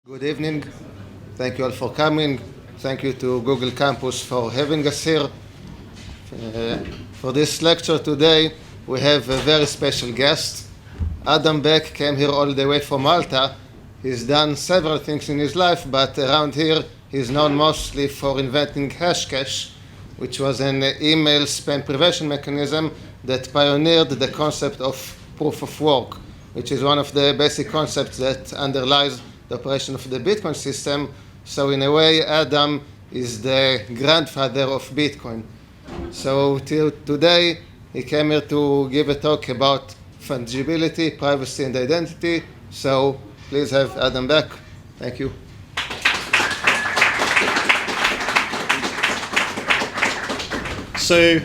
Good evening. Thank you all for coming. Thank you to Google Campus for having us here. For this lecture today, we have a very special guest. Adam Beck came here all the way from Malta. He's done several things in his life, but around here he's known mostly for inventing Hashcash, which was an email spam prevention mechanism that pioneered the concept of proof of work, which is one of the basic concepts that underlies the operation of the Bitcoin system. So in a way, Adam is the grandfather of Bitcoin. So today, he came here to give a talk about fungibility, privacy, and identity. So please have Adam back. Thank you. So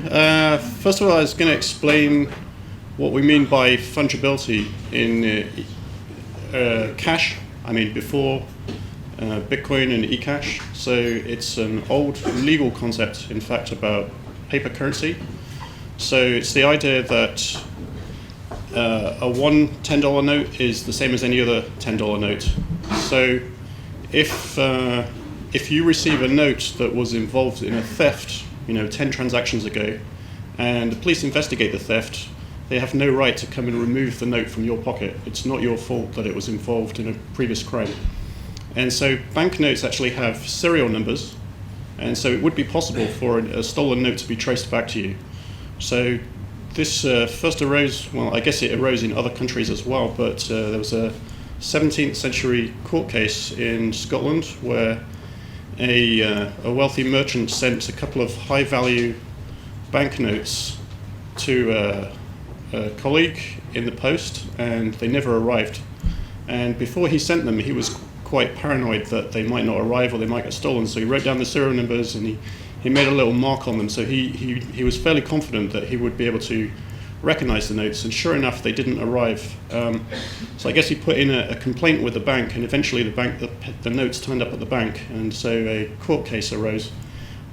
first of all, I was going to explain what we mean by fungibility in cash. I mean, before Bitcoin and ecash. So it's an old legal concept, in fact, about paper currency. So it's the idea that a one $10 note is the same as any other $10 note. So if you receive a note that was involved in a theft, 10 transactions ago, and the police investigate the theft, they have no right to come and remove the note from your pocket. It's not your fault that it was involved in a previous crime. And so banknotes actually have serial numbers, and so it would be possible for a stolen note to be traced back to you. So this first arose, well, I guess it arose in other countries as well, but there was a 17th century court case in Scotland where a wealthy merchant sent a couple of high-value banknotes to a colleague in the post, and they never arrived. And before he sent them, he was quite paranoid that they might not arrive or they might get stolen. So he wrote down the serial numbers and he made a little mark on them. So he was fairly confident that he would be able to recognize the notes. And sure enough, they didn't arrive. So I guess he put in a complaint with the bank, and eventually the notes turned up at the bank. And so a court case arose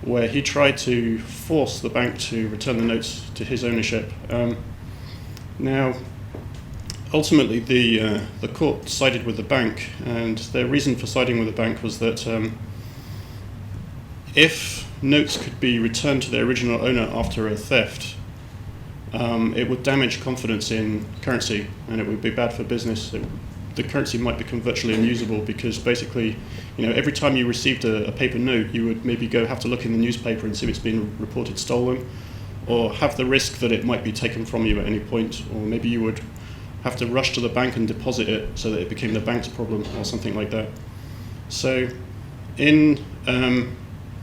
where he tried to force the bank to return the notes to his ownership. Now, ultimately, the court sided with the bank, and their reason for siding with the bank was that if notes could be returned to their original owner after a theft, it would damage confidence in currency, and it would be bad for business. The currency might become virtually unusable because basically, every time you received a paper note, you would maybe have to look in the newspaper and see if it's been reported stolen, or have the risk that it might be taken from you at any point, or maybe you would have to rush to the bank and deposit it so that it became the bank's problem or something like that. So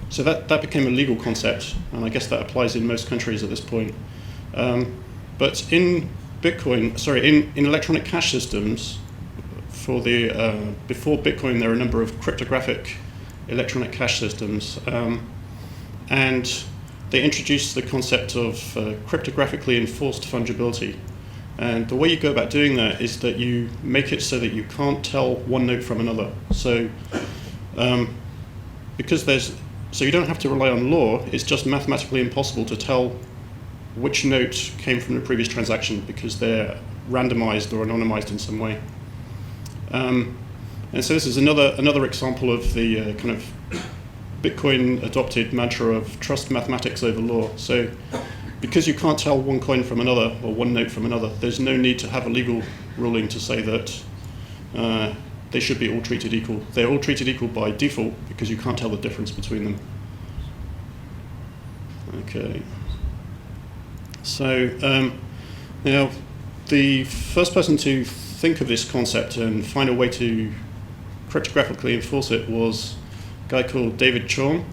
so that became a legal concept, and I guess that applies in most countries at this point. But in electronic cash systems, before Bitcoin, there are a number of cryptographic electronic cash systems, and they introduced the concept of cryptographically enforced fungibility. And the way you go about doing that is that you make it so that you can't tell one note from another. So so you don't have to rely on law, it's just mathematically impossible to tell which note came from the previous transaction because they're randomized or anonymized in some way. And so this is another example of the kind of Bitcoin adopted mantra of trust mathematics over law. So because you can't tell one coin from another or one note from another, there's no need to have a legal ruling to say that they should be all treated equal. They're all treated equal by default because you can't tell the difference between them. Okay. So now the first person to think of this concept and find a way to cryptographically enforce it was a guy called David Chaum,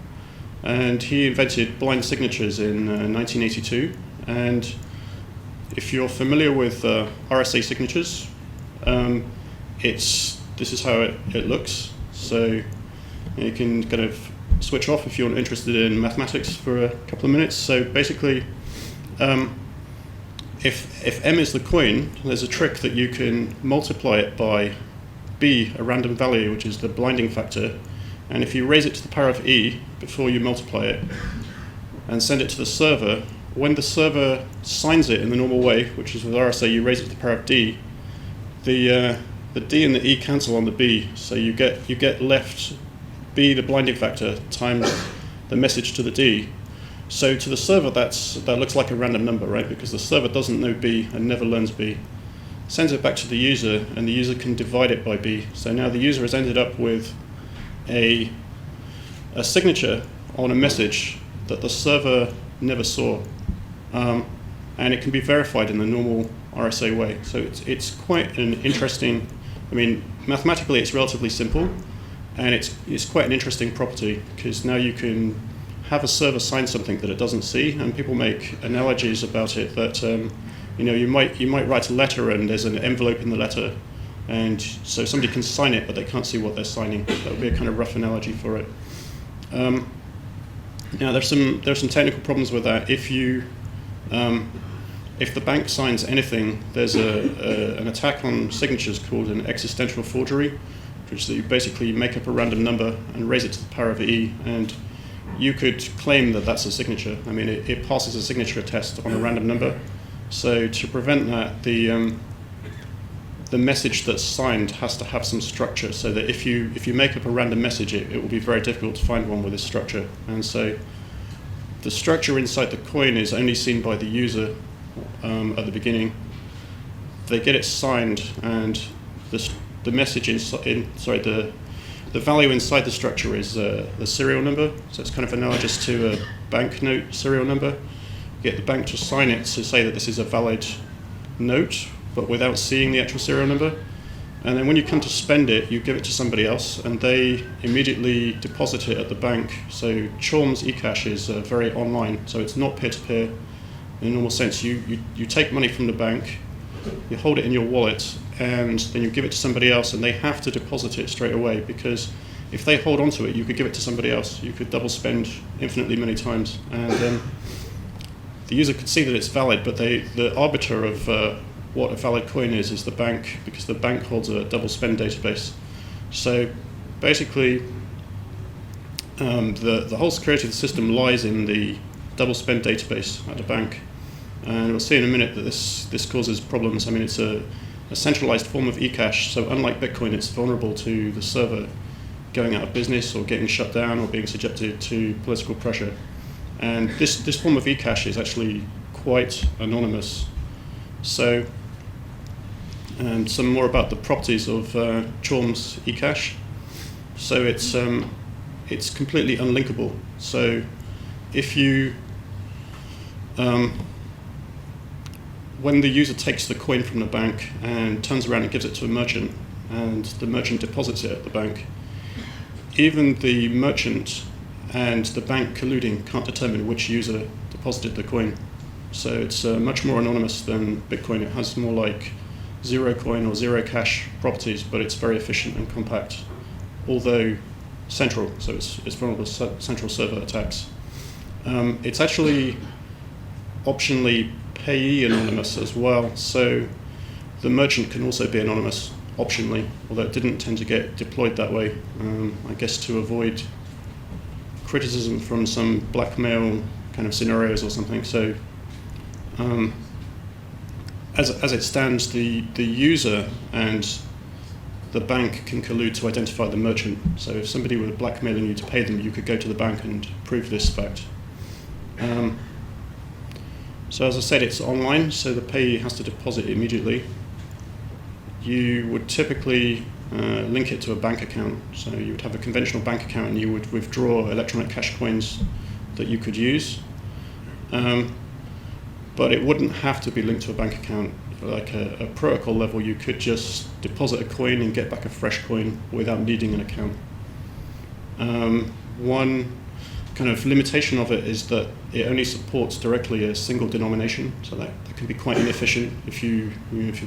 and he invented blind signatures in 1982. And if you're familiar with RSA signatures, this is how it looks. So you can kind of switch off if you're not interested in mathematics for a couple of minutes. So basically, if M is the coin, there's a trick that you can multiply it by B, a random value, which is the blinding factor. And if you raise it to the power of E before you multiply it and send it to the server, when the server signs it in the normal way, which is with RSA, you raise it to the power of D, the the D and the E cancel on the B, so you get left B, the blinding factor, times the message to the D. So to the server, that looks like a random number, right? Because the server doesn't know B and never learns B. Sends it back to the user, and the user can divide it by B. So now the user has ended up with a signature on a message that the server never saw, and it can be verified in the normal RSA way. So it's quite an interesting. I mean, mathematically it's relatively simple, and it's quite an interesting property, because now you can have a server sign something that it doesn't see, and people make analogies about it that you might write a letter and there's an envelope in the letter, and so somebody can sign it but they can't see what they're signing. That would be a kind of rough analogy for it. Now there's some technical problems with that. If the bank signs anything, there's an attack on signatures called an existential forgery, which is that you basically make up a random number and raise it to the power of E, and you could claim that that's a signature. I mean, it passes a signature test on a random number. So to prevent that, the message that's signed has to have some structure, so that if you make up a random message, it will be very difficult to find one with this structure. And so the structure inside the coin is only seen by the user at the beginning. They get it signed, and the message the value inside the structure is the serial number. So it's kind of analogous to a banknote serial number. You get the bank to sign it to say that this is a valid note, but without seeing the actual serial number. And then when you come to spend it, you give it to somebody else, and they immediately deposit it at the bank. So Chalm's ecash is very online, so it's not peer-to-peer in a normal sense. You take money from the bank, you hold it in your wallet, and then you give it to somebody else, and they have to deposit it straight away, because if they hold on to it, you could give it to somebody else. You could double spend infinitely many times, and the user could see that it's valid, but the arbiter of what a valid coin is the bank, because the bank holds a double spend database. So basically, the whole security of the system lies in the double spend database at the bank. And we'll see in a minute that this causes problems. I mean, it's a centralized form of ecash, so unlike Bitcoin, it's vulnerable to the server going out of business or getting shut down or being subjected to political pressure. And this form of ecash is actually quite anonymous. So, and some more about the properties of Chalm's ecash. So it's completely unlinkable. So if you when the user takes the coin from the bank and turns around and gives it to a merchant, and the merchant deposits it at the bank, even the merchant and the bank colluding can't determine which user deposited the coin. So it's much more anonymous than Bitcoin. It has more like Zerocoin or Zerocash properties, but it's very efficient and compact, although central, so it's vulnerable to central server attacks. It's actually optionally payee anonymous as well, so the merchant can also be anonymous optionally, although it didn't tend to get deployed that way, I guess to avoid criticism from some blackmail kind of scenarios or something. So as it stands, the user and the bank can collude to identify the merchant. So if somebody were blackmailing you to pay them, you could go to the bank and prove this fact. So as I said, it's online, so the payee has to deposit immediately. You would typically link it to a bank account. So you would have a conventional bank account, and you would withdraw electronic cash coins that you could use. But it wouldn't have to be linked to a bank account. Like a protocol level, you could just deposit a coin and get back a fresh coin without needing an account. One kind of limitation of it is that it only supports directly a single denomination, so that can be quite inefficient. If your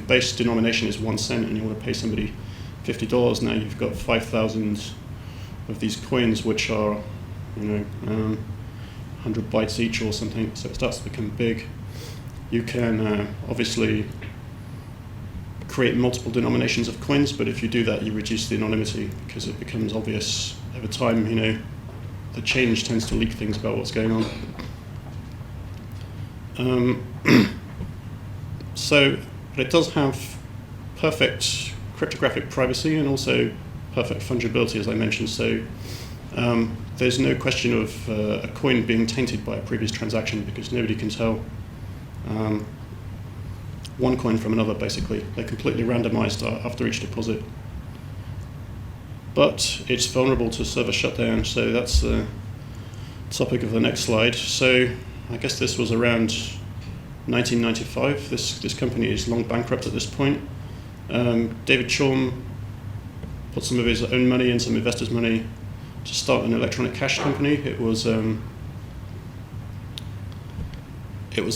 base denomination is 1 cent and you want to pay somebody $50, now you've got 5,000 of these coins, which are 100 bytes each or something, so it starts to become big. You can obviously create multiple denominations of coins, but if you do that, you reduce the anonymity, because it becomes obvious over time, the change tends to leak things about what's going on. But it does have perfect cryptographic privacy and also perfect fungibility, as I mentioned. So there's no question of a coin being tainted by a previous transaction because nobody can tell one coin from another, basically. They're completely randomized after each deposit. But it's vulnerable to server shutdown, so that's the topic of the next slide. So I guess this was around 1995. This company is long bankrupt at this point. David Chaum put some of his own money and some investors' money to start an electronic cash company. It was a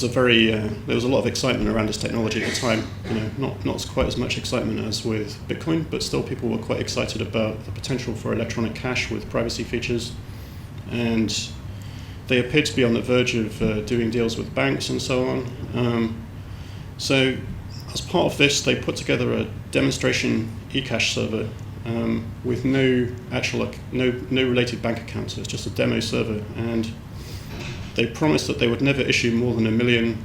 very there was a lot of excitement around this technology at the time. Not quite as much excitement as with Bitcoin, but still people were quite excited about the potential for electronic cash with privacy features, and they appeared to be on the verge of doing deals with banks and so on. So as part of this, they put together a demonstration ecash server with no related bank account. So it's just a demo server, and they promised that they would never issue more than $1 million,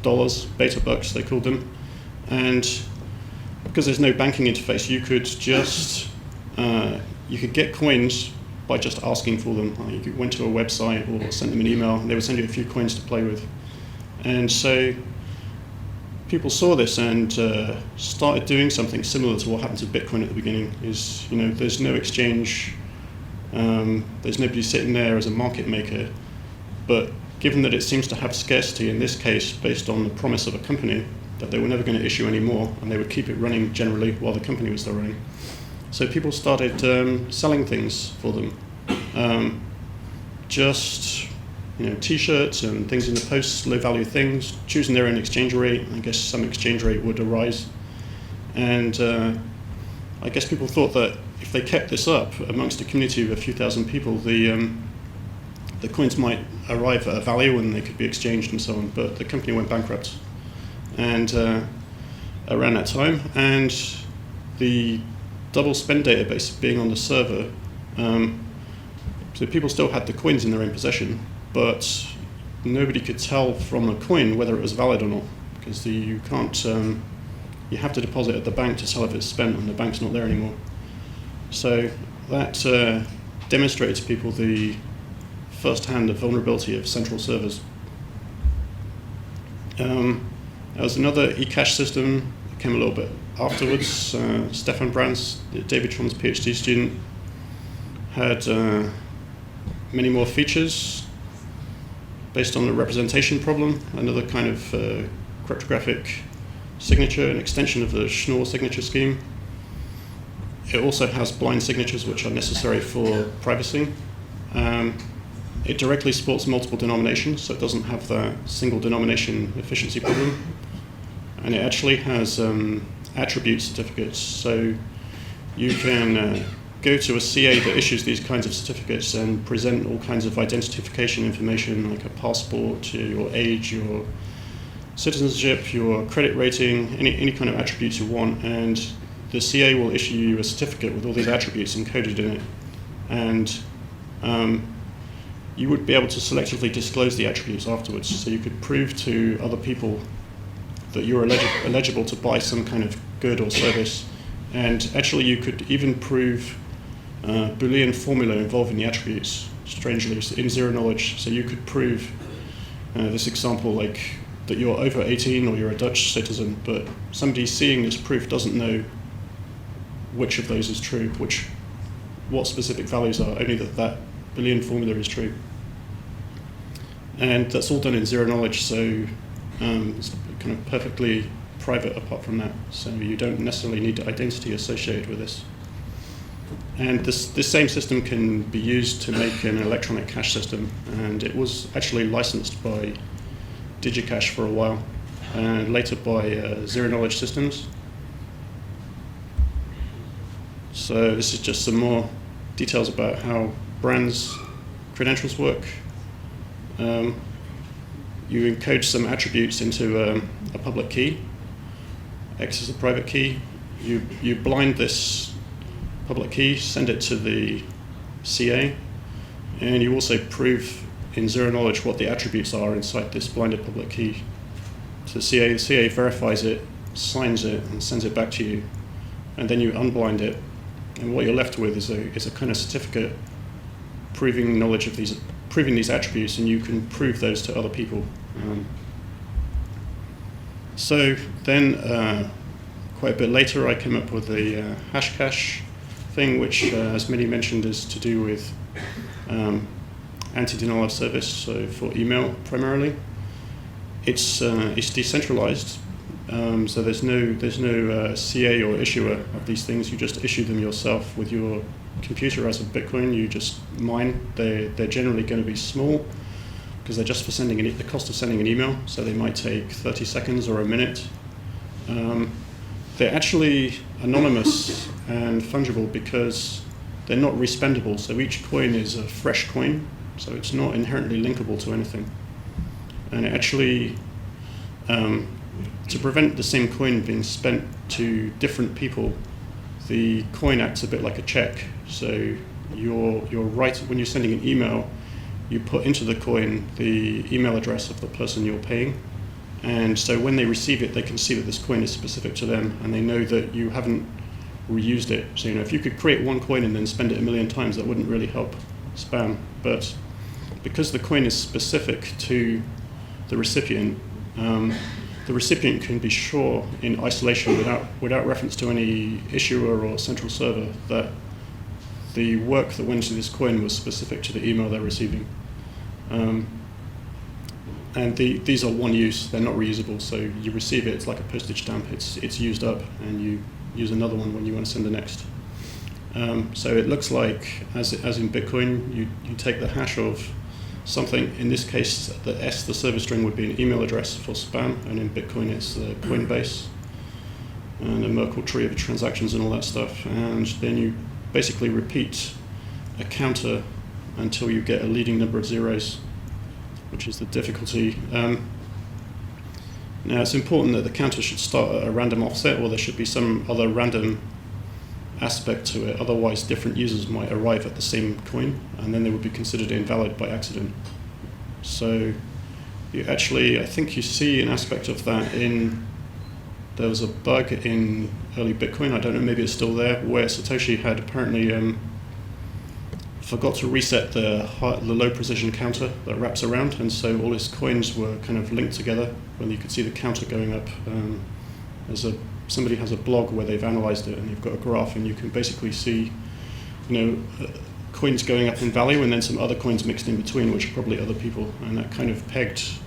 betabucks they called them, and because there's no banking interface, you could just you could get coins by just asking for them. You went to a website or sent them an email, and they would send you a few coins to play with. And so people saw this and started doing something similar to what happened to Bitcoin at the beginning. Is there's no exchange, there's nobody sitting there as a market maker. But given that it seems to have scarcity in this case, based on the promise of a company that they were never going to issue any more, and they would keep it running generally while the company was still running. So people started selling things for them, just T-shirts and things in the post, low-value things, choosing their own exchange rate. I guess some exchange rate would arise, and I guess people thought that if they kept this up amongst a community of a few thousand people, the coins might arrive at a value and they could be exchanged and so on. But the company went bankrupt, and around that time, and the double spend database being on the server, so people still had the coins in their own possession, but nobody could tell from a coin whether it was valid or not, because you can't. You have to deposit at the bank to tell if it's spent, and the bank's not there anymore. So that demonstrated to people the first-hand vulnerability of central servers. There was another ecash system that came a little bit afterwards. Stefan Brands, David Chaum's PhD student, had many more features based on the representation problem, another kind of cryptographic signature, an extension of the Schnorr signature scheme. It also has blind signatures, which are necessary for privacy. It directly supports multiple denominations, so it doesn't have that single denomination efficiency problem. And it actually has attribute certificates, so you can go to a CA that issues these kinds of certificates and present all kinds of identification information, like a passport, your age, your citizenship, your credit rating, any kind of attributes you want, and the CA will issue you a certificate with all these attributes encoded in it. And you would be able to selectively disclose the attributes afterwards, so you could prove to other people that you're eligible to buy some kind of good or service. And actually you could even prove Boolean formula involving the attributes, strangely, in zero knowledge. So you could prove this example, like that you're over 18 or you're a Dutch citizen, but somebody seeing this proof doesn't know which of those is true, what specific values are, only that Boolean formula is true. And that's all done in zero knowledge, so it's kind of perfectly private apart from that. So you don't necessarily need identity associated with this. And this same system can be used to make an electronic cash system, and it was actually licensed by Digicash for a while, and later by Zero Knowledge Systems. So this is just some more details about how Brands credentials work. You encode some attributes into a public key. X is a private key. You blind this public key, send it to the CA, and you also prove in zero knowledge what the attributes are inside this blinded public key to the CA. The CA verifies it, signs it, and sends it back to you. and then you unblind it, and what you're left with is a kind of certificate proving knowledge of proving these attributes, and you can prove those to other people. So then, quite a bit later, I came up with the Hashcash thing, which, as many mentioned, is to do with anti-denial of service, so for email primarily. It's decentralized, so there's no CA or issuer of these things. You just issue them yourself with your computer as a Bitcoin. You just mine. They're generally going to be small because they're just for sending the cost of sending an email. So they might take 30 seconds or a minute. They're actually anonymous and fungible because they're not respendable. So each coin is a fresh coin. So it's not inherently linkable to anything. And it actually, to prevent the same coin being spent to different people, the coin acts a bit like a check. So you're right, when you're sending an email, you put into the coin the email address of the person you're paying. And so when they receive it, they can see that this coin is specific to them, and they know that you haven't reused it. So if you could create one coin and then spend it 1 million times, that wouldn't really help spam. But because the coin is specific to the recipient can be sure in isolation without reference to any issuer or central server that the work that went into this coin was specific to the email they're receiving. And these are one use, they're not reusable, so you receive it, it's like a postage stamp, it's used up, and you use another one when you want to send the next. So it looks like, as in Bitcoin, you take the hash of something. In this case, the S, the service string, would be an email address for spam, and in Bitcoin it's the coin base and a Merkle tree of transactions and all that stuff. And then you basically repeat a counter until you get a leading number of zeros, which is the difficulty. Now it's important that the counter should start at a random offset, or there should be some other random aspect to it, otherwise different users might arrive at the same coin and then they would be considered invalid by accident. So you actually, I think you see an aspect of that there was a bug in early Bitcoin, I don't know, maybe it's still there, where Satoshi had apparently forgot to reset the low precision counter that wraps around, and so all his coins were kind of linked together when you could see the counter going up. Somebody has a blog where they've analyzed it, and you've got a graph, and you can basically see, coins going up in value, and then some other coins mixed in between, which are probably other people, and that kind of pegged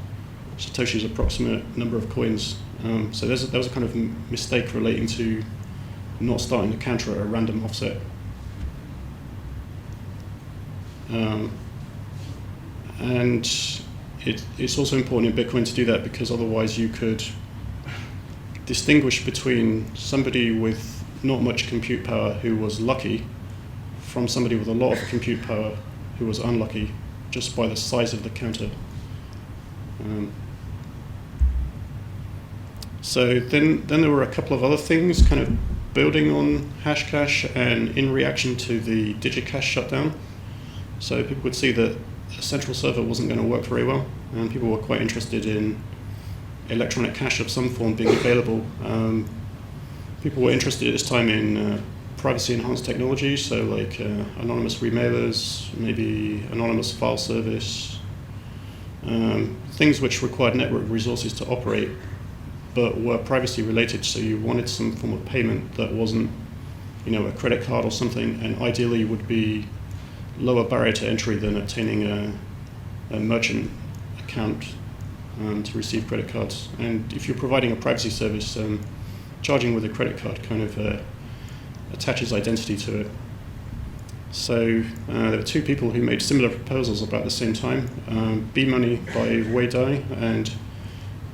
Satoshi's approximate number of coins. So there was a kind of mistake relating to not starting the counter at a random offset. And it's also important in Bitcoin to do that, because otherwise you could distinguish between somebody with not much compute power who was lucky from somebody with a lot of compute power who was unlucky, just by the size of the counter. So then there were a couple of other things kind of building on Hashcash and in reaction to the Digicash shutdown. So people would see that a central server wasn't going to work very well, and people were quite interested in electronic cash of some form being available. People were interested at this time in privacy-enhanced technology, so like anonymous remailers, maybe anonymous file service, things which required network resources to operate, but were privacy-related. So you wanted some form of payment that wasn't, a credit card or something, and ideally would be lower barrier to entry than obtaining a merchant account to receive credit cards. And if you're providing a privacy service, charging with a credit card kind of attaches identity to it. So there were two people who made similar proposals about the same time, B-Money by Wei Dai and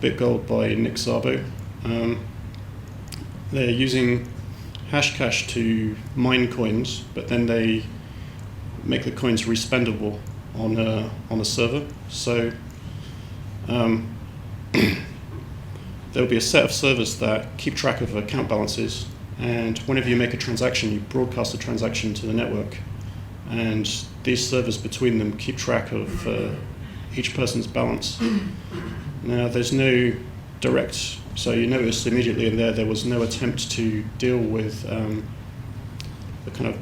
BitGold by Nick Szabo. They're using Hashcash to mine coins, but then they make the coins respendable on a server. So there'll be a set of servers that keep track of account balances, and whenever you make a transaction, you broadcast the transaction to the network, and these servers between them keep track of each person's balance. Now, there's no direct So you notice immediately in there was no attempt to deal with the kind of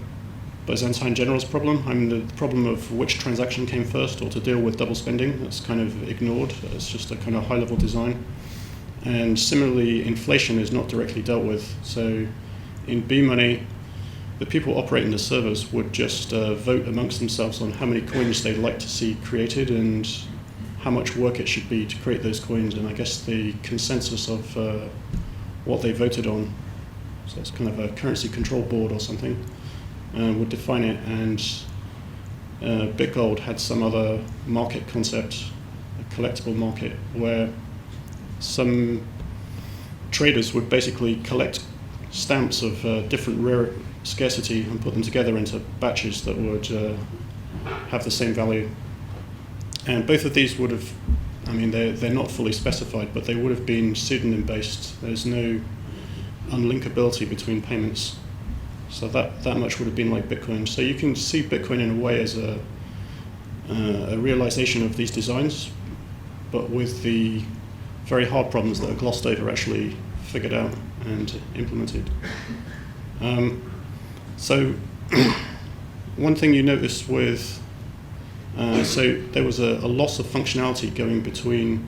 Byzantine generals problem. I mean, the problem of which transaction came first, or to deal with double spending, that's kind of ignored. It's just a kind of high-level design. And similarly, inflation is not directly dealt with. So in B-money, the people operating the servers would just vote amongst themselves on how many coins they'd like to see created and how much work it should be to create those coins. And I guess the consensus of what they voted on, so it's kind of a currency control board or something, would define it. And BitGold had some other market concept, a collectible market, where some traders would basically collect stamps of different rare scarcity and put them together into batches that would have the same value. And both of these would have, I mean, they're not fully specified, but they would have been pseudonym-based. There's no unlinkability between payments. So that much would have been like Bitcoin. So you can see Bitcoin in a way as a realization of these designs, but with the very hard problems that are glossed over actually figured out and implemented. So one thing you notice with, so there was a loss of functionality going between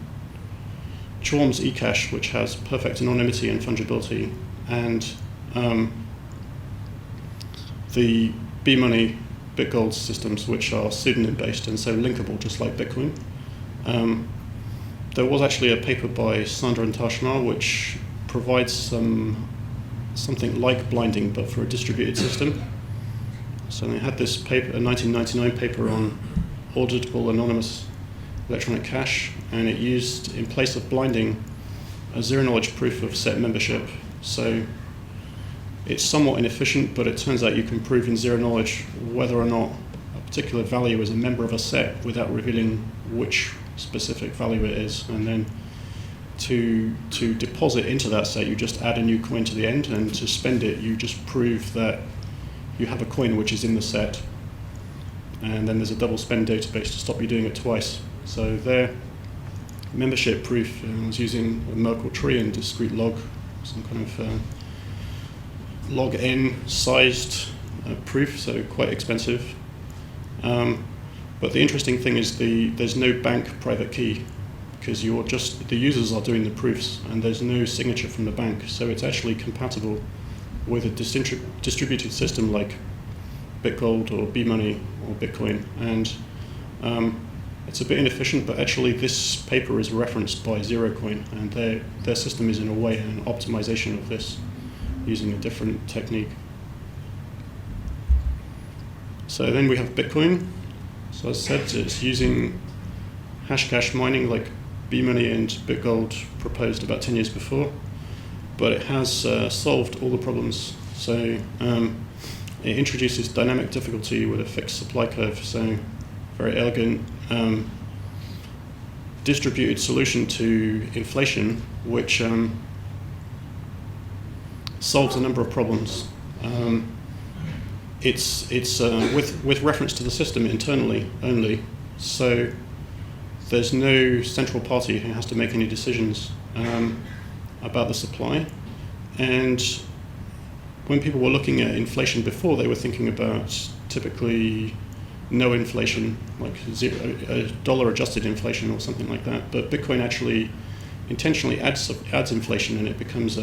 Chorm's ecash, which has perfect anonymity and fungibility, and the B-money BitGold systems, which are pseudonym-based and so linkable, just like Bitcoin. There was actually a paper by Sandra and Ta-Shma which provides something like blinding, but for a distributed system. So they had this paper, a 1999 paper on auditable anonymous electronic cash, and it used, in place of blinding, a zero-knowledge proof of set membership. So it's somewhat inefficient, but it turns out you can prove in zero knowledge whether or not a particular value is a member of a set without revealing which specific value it is. And then to deposit into that set, you just add a new coin to the end, and to spend it, you just prove that you have a coin which is in the set. And then there's a double spend database to stop you doing it twice. So their membership proof was using a Merkle tree and discrete log, some kind of log n sized proof, so quite expensive. But the interesting thing is there's no bank private key, because the users are doing the proofs and there's no signature from the bank. So it's actually compatible with a distributed system like BitGold or B-money or Bitcoin. And it's a bit inefficient, but actually this paper is referenced by Zerocoin, and their system is in a way an optimization of this using a different technique. So then we have Bitcoin. So as I said, it's using hashcash mining like B-money and BitGold proposed about 10 years before, but it has solved all the problems. So it introduces dynamic difficulty with a fixed supply curve, so very elegant distributed solution to inflation, which solves a number of problems. It's with reference to the system internally only, so there's no central party who has to make any decisions about the supply. And when people were looking at inflation before, they were thinking about typically no inflation, like dollar adjusted inflation or something like that. But Bitcoin actually intentionally adds inflation, and it becomes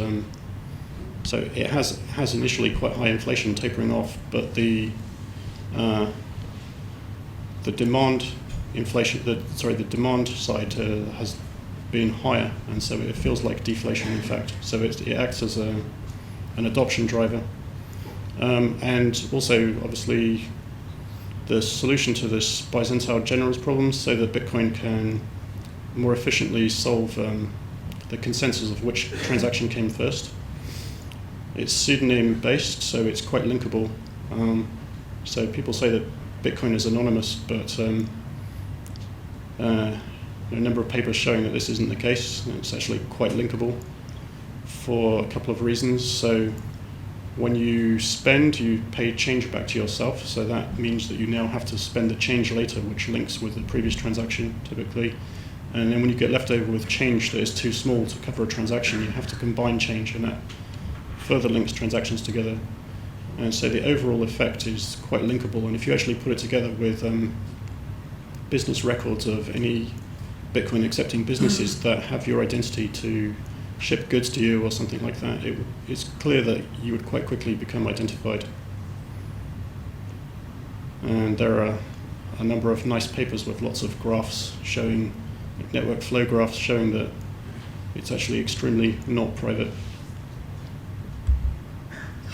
so it has initially quite high inflation tapering off, but the demand inflation, the demand side has been higher, and so it feels like deflation in fact. So it acts as an adoption driver, and also obviously the solution to this Byzantine generals problem, so that Bitcoin can more efficiently solve the consensus of which transaction came first. It's pseudonym based, so it's quite linkable. So people say that Bitcoin is anonymous, but there are a number of papers showing that this isn't the case. It's actually quite linkable for a couple of reasons. So when you spend, you pay change back to yourself, so that means that you now have to spend the change later, which links with the previous transaction typically. And then when you get left over with change that is too small to cover a transaction, you have to combine change, and that further links transactions together. And so the overall effect is quite linkable. And if you actually put it together with business records of any Bitcoin accepting businesses that have your identity to ship goods to you or something like that, it's clear that you would quite quickly become identified. And there are a number of nice papers with lots of graphs showing, network flow graphs showing that it's actually extremely not private.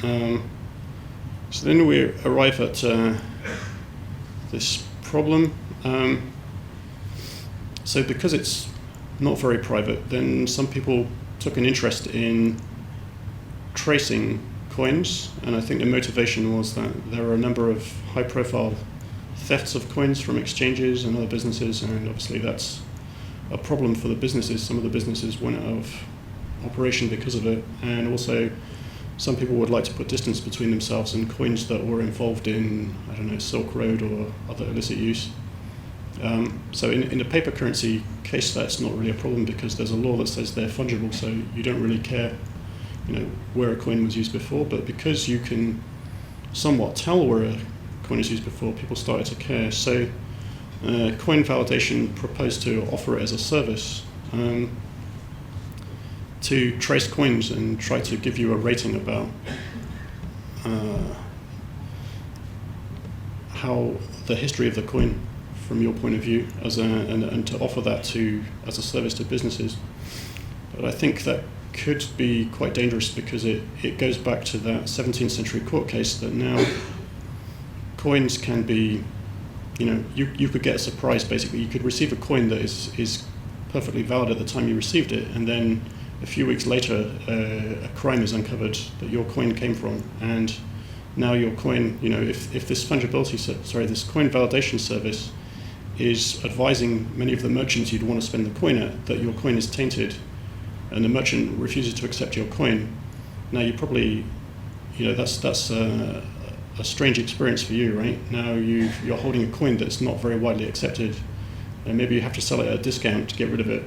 So then we arrive at this problem. So because it's not very private, then some people took an interest in tracing coins, and I think the motivation was that there are a number of high-profile thefts of coins from exchanges and other businesses, and obviously that's a problem for the businesses. Some of the businesses went out of operation because of it, and also some people would like to put distance between themselves and coins that were involved in, I don't know, Silk Road or other illicit use. So in the paper currency case, that's not really a problem because there's a law that says they're fungible, so you don't really care, where a coin was used before. But because you can somewhat tell where a coin is used before, people started to care. So Coin Validation proposed to offer it as a service to trace coins and try to give you a rating about how the history of the coin from your point of view, and to offer that as a service to businesses. But I think that could be quite dangerous because it goes back to that 17th century court case that now coins can be, you could get a surprise basically. You could receive a coin that is perfectly valid at the time you received it, and then a few weeks later a crime is uncovered that your coin came from, and now your coin, if this this coin validation service is advising many of the merchants you'd want to spend the coin at that your coin is tainted, and the merchant refuses to accept your coin, now you probably, that's a strange experience for you, right? Now you're holding a coin that's not very widely accepted, and maybe you have to sell it at a discount to get rid of it.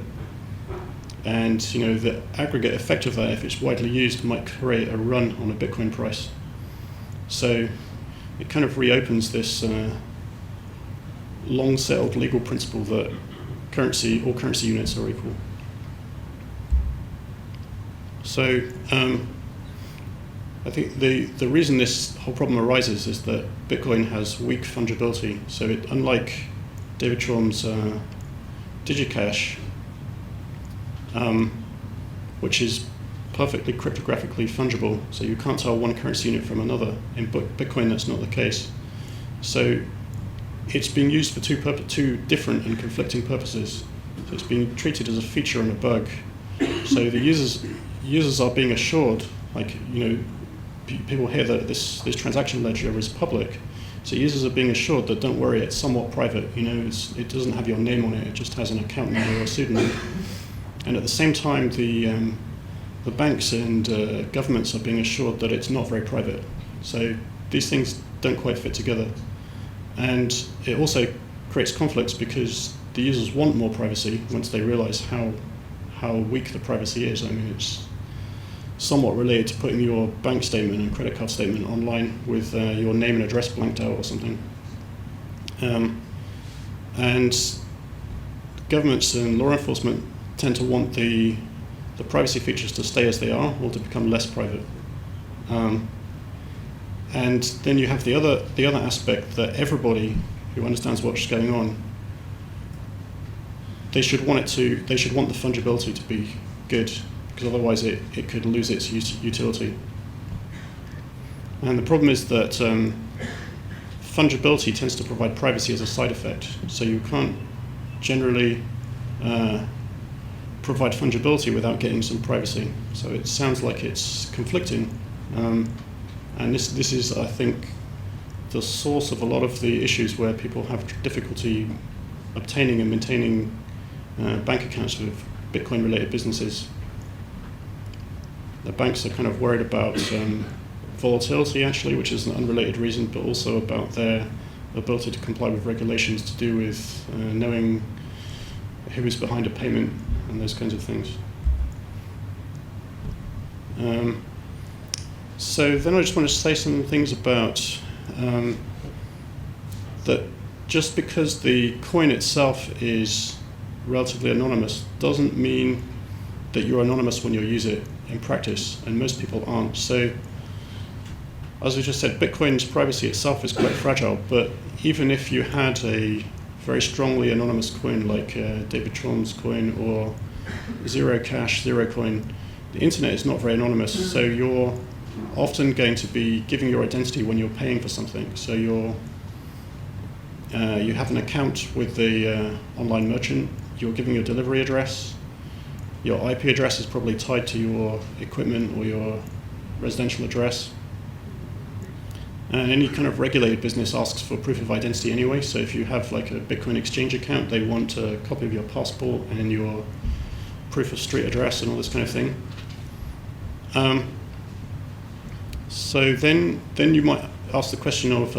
And the aggregate effect of that, if it's widely used, might create a run on a Bitcoin price. So it kind of reopens this long-settled legal principle that all currency units are equal. So I think the reason this whole problem arises is that Bitcoin has weak fungibility. So unlike David Chaum's Digicash, which is perfectly cryptographically fungible, so you can't tell one currency unit from another. In Bitcoin, that's not the case. So it's being used for two different and conflicting purposes. So it's being treated as a feature and a bug. So the users are being assured, people hear that this transaction ledger is public. So users are being assured that don't worry, it's somewhat private. It doesn't have your name on it. It just has an account number or a pseudonym. And at the same time, the banks and governments are being assured that it's not very private. So these things don't quite fit together. And it also creates conflicts because the users want more privacy once they realize how weak the privacy is. I mean, it's somewhat related to putting your bank statement and credit card statement online with your name and address blanked out or something. And governments and law enforcement tend to want the privacy features to stay as they are or to become less private. And then you have the other aspect that everybody who understands what's going on, they should want the fungibility to be good, because otherwise it could lose its utility. And the problem is that fungibility tends to provide privacy as a side effect. So you can't generally provide fungibility without getting some privacy. So it sounds like it's conflicting. And this is, I think, the source of a lot of the issues where people have difficulty obtaining and maintaining bank accounts with Bitcoin-related businesses. The banks are kind of worried about volatility, actually, which is an unrelated reason, but also about their ability to comply with regulations to do with knowing who is behind a payment and those kinds of things. So then I just want to say some things about that just because the coin itself is relatively anonymous doesn't mean that you're anonymous when you use it in practice, and most people aren't. So as we just said, Bitcoin's privacy itself is quite fragile, but even if you had a very strongly anonymous coin like David Chaum's coin or Zerocash, Zerocoin, the internet is not very anonymous, so you're often going to be giving your identity when you're paying for something. So you have an account with the online merchant, you're giving your delivery address, your IP address is probably tied to your equipment or your residential address. And any kind of regulated business asks for proof of identity anyway, so if you have like a Bitcoin exchange account, they want a copy of your passport and your proof of street address and all this kind of thing. So then you might ask the question of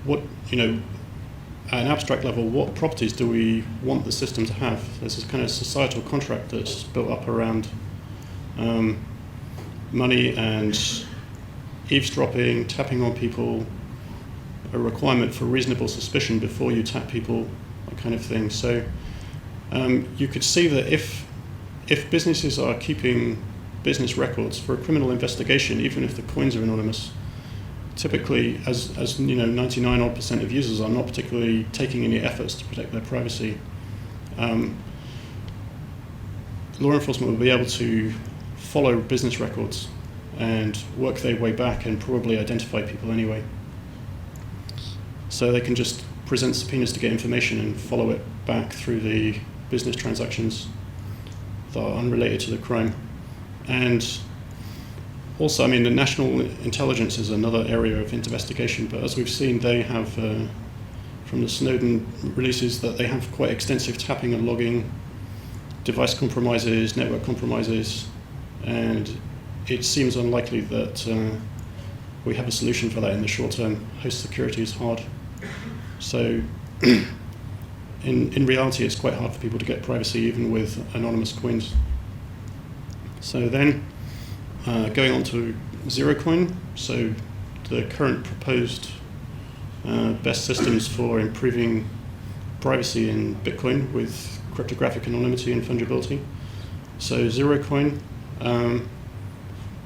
what, at an abstract level, what properties do we want the system to have? There's this kind of societal contract that's built up around money and eavesdropping, tapping on people, a requirement for reasonable suspicion before you tap people, that kind of thing. So you could see that if businesses are keeping business records for a criminal investigation, even if the coins are anonymous, typically, as 99% of users are not particularly taking any efforts to protect their privacy, law enforcement will be able to follow business records and work their way back and probably identify people anyway. So they can just present subpoenas to get information and follow it back through the business transactions that are unrelated to the crime. And also, the national intelligence is another area of investigation, but as we've seen, they have, from the Snowden releases, that they have quite extensive tapping and logging, device compromises, network compromises, and it seems unlikely that we have a solution for that in the short term. Host security is hard. So in reality, it's quite hard for people to get privacy even with anonymous coins. So then, going on to Zerocoin, so the current proposed best systems for improving privacy in Bitcoin with cryptographic anonymity and fungibility. So Zerocoin,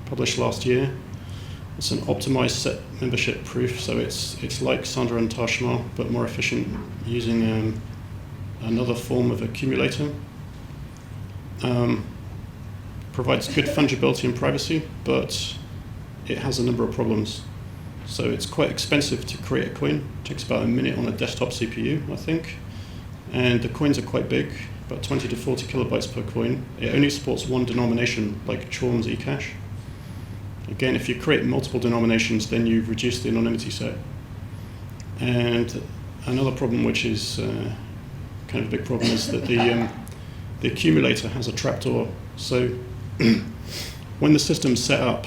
published last year. It's an optimized set membership proof, so it's like Sandra and Ta-Shma, but more efficient, using another form of accumulator. Provides good fungibility and privacy, but it has a number of problems. So it's quite expensive to create a coin. It takes about a minute on a desktop CPU, I think. And the coins are quite big, about 20 to 40 kilobytes per coin. It only supports one denomination, like Chaum's ecash. Again, if you create multiple denominations, then you reduce the anonymity set. And another problem, which is kind of a big problem, is that the accumulator has a trapdoor. So when the system's set up,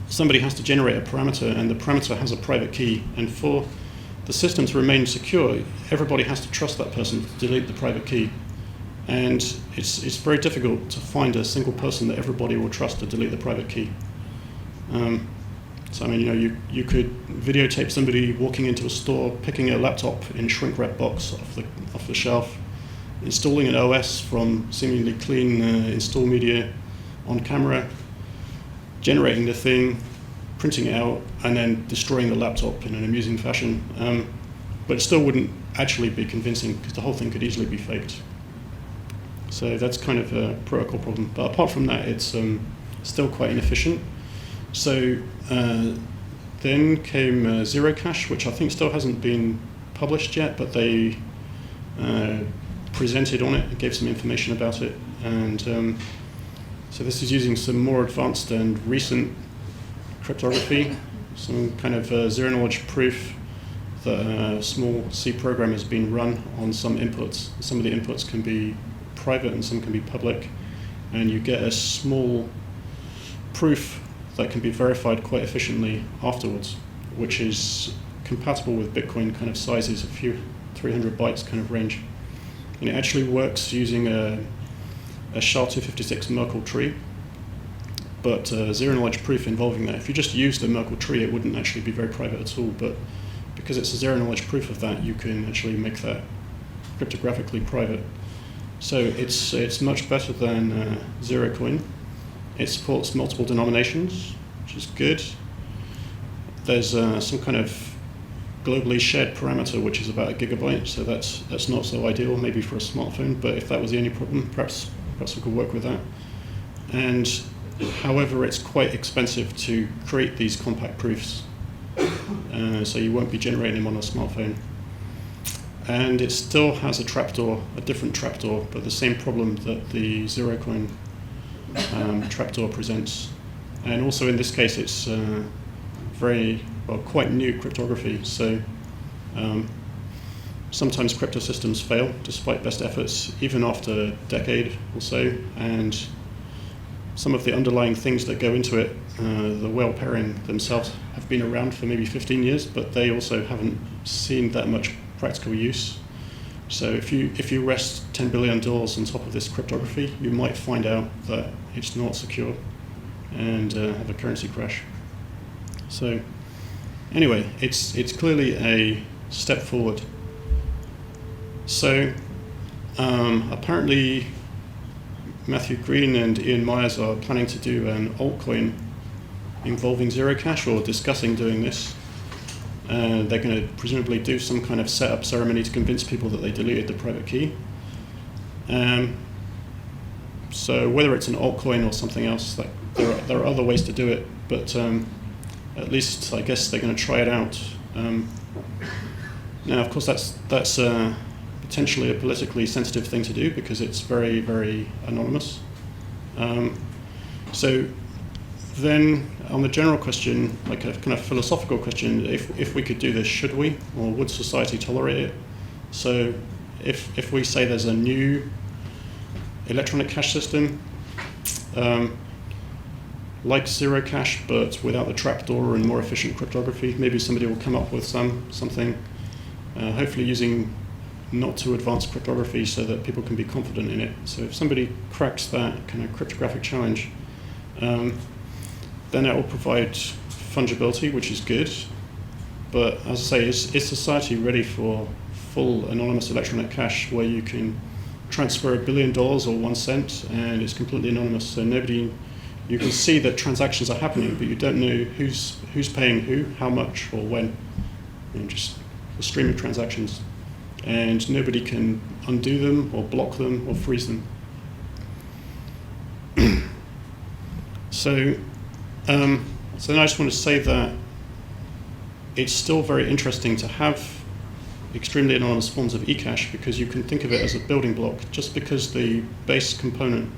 somebody has to generate a parameter, and the parameter has a private key. And for the system to remain secure, everybody has to trust that person to delete the private key. And it's very difficult to find a single person that everybody will trust to delete the private key. So you could videotape somebody walking into a store, picking a laptop in shrink wrap box off the shelf, installing an OS from seemingly clean install media on camera, generating the thing, printing it out, and then destroying the laptop in an amusing fashion. But it still wouldn't actually be convincing, because the whole thing could easily be faked. So that's kind of a protocol problem. But apart from that, it's still quite inefficient. So then came Zerocash, which I think still hasn't been published yet, but they presented on it, gave some information about it. And so this is using some more advanced and recent cryptography, some kind of zero-knowledge proof that a small C program has been run on some inputs. Some of the inputs can be private and some can be public, and you get a small proof that can be verified quite efficiently afterwards, which is compatible with Bitcoin kind of sizes, a few 300 bytes kind of range. And it actually works using a SHA-256 Merkle tree, but zero-knowledge proof involving that. If you just used a Merkle tree, it wouldn't actually be very private at all, but because it's a zero-knowledge proof of that, you can actually make that cryptographically private. So it's much better than Zerocoin. It supports multiple denominations, which is good. There's some kind of globally shared parameter, which is about 1 gigabyte, so that's not so ideal, maybe for a smartphone, but if that was the only problem, perhaps we could work with that. And however, it's quite expensive to create these compact proofs, so you won't be generating them on a smartphone. And it still has a trapdoor, a different trapdoor, but the same problem that the Zerocoin trapdoor presents. And also in this case, it's quite new cryptography, so sometimes crypto systems fail despite best efforts, even after a decade or so, and some of the underlying things that go into it, the whale pairing themselves, have been around for maybe 15 years, but they also haven't seen that much practical use. So if you rest $10 billion on top of this cryptography, you might find out that it's not secure and have a currency crash. So anyway, it's clearly a step forward. So apparently Matthew Green and Ian Myers are planning to do an altcoin involving Zerocash, or discussing doing this. They're going to presumably do some kind of setup ceremony to convince people that they deleted the private key. So whether it's an altcoin or something else, like there are other ways to do it, but at least I guess they're going to try it out. Now, of course, that's potentially a politically sensitive thing to do because it's very, very anonymous. So then, on the general question, like a kind of philosophical question, if we could do this, should we, or would society tolerate it? So if we say there's a new electronic cash system, like Zerocash, but without the trapdoor and more efficient cryptography, maybe somebody will come up with something, hopefully using not too advanced cryptography so that people can be confident in it. So if somebody cracks that kind of cryptographic challenge, then it will provide fungibility, which is good. But as I say, is society ready for full anonymous electronic cash where you can transfer $1 billion or 1 cent and it's completely anonymous, so you can see that transactions are happening, but you don't know who's paying who, how much, or when. Just a stream of transactions. And nobody can undo them or block them or freeze them. So then I just want to say that it's still very interesting to have extremely anonymous forms of ecash, because you can think of it as a building block. Just because the base component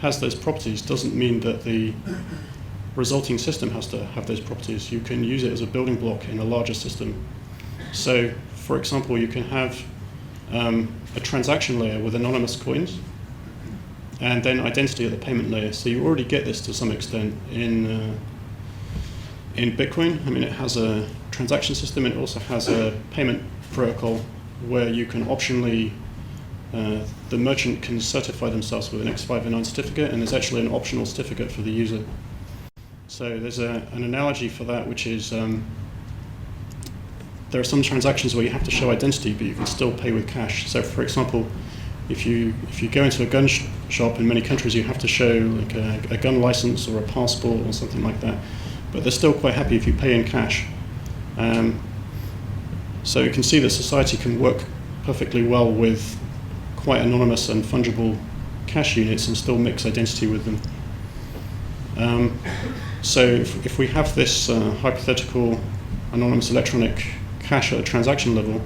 has those properties doesn't mean that the resulting system has to have those properties. You can use it as a building block in a larger system. So, for example, you can have a transaction layer with anonymous coins, and then identity at the payment layer. So you already get this to some extent in Bitcoin. I mean, it has a transaction system, and it also has a payment protocol where you can optionally, the merchant can certify themselves with an X509 certificate, and there's actually an optional certificate for the user. So there's an analogy for that, which is there are some transactions where you have to show identity, but you can still pay with cash. So, for example, if you go into a gun shop in many countries, you have to show like a gun license or a passport or something like that. But they're still quite happy if you pay in cash. So you can see that society can work perfectly well with quite anonymous and fungible cash units and still mix identity with them. So if we have this hypothetical anonymous electronic cash at a transaction level,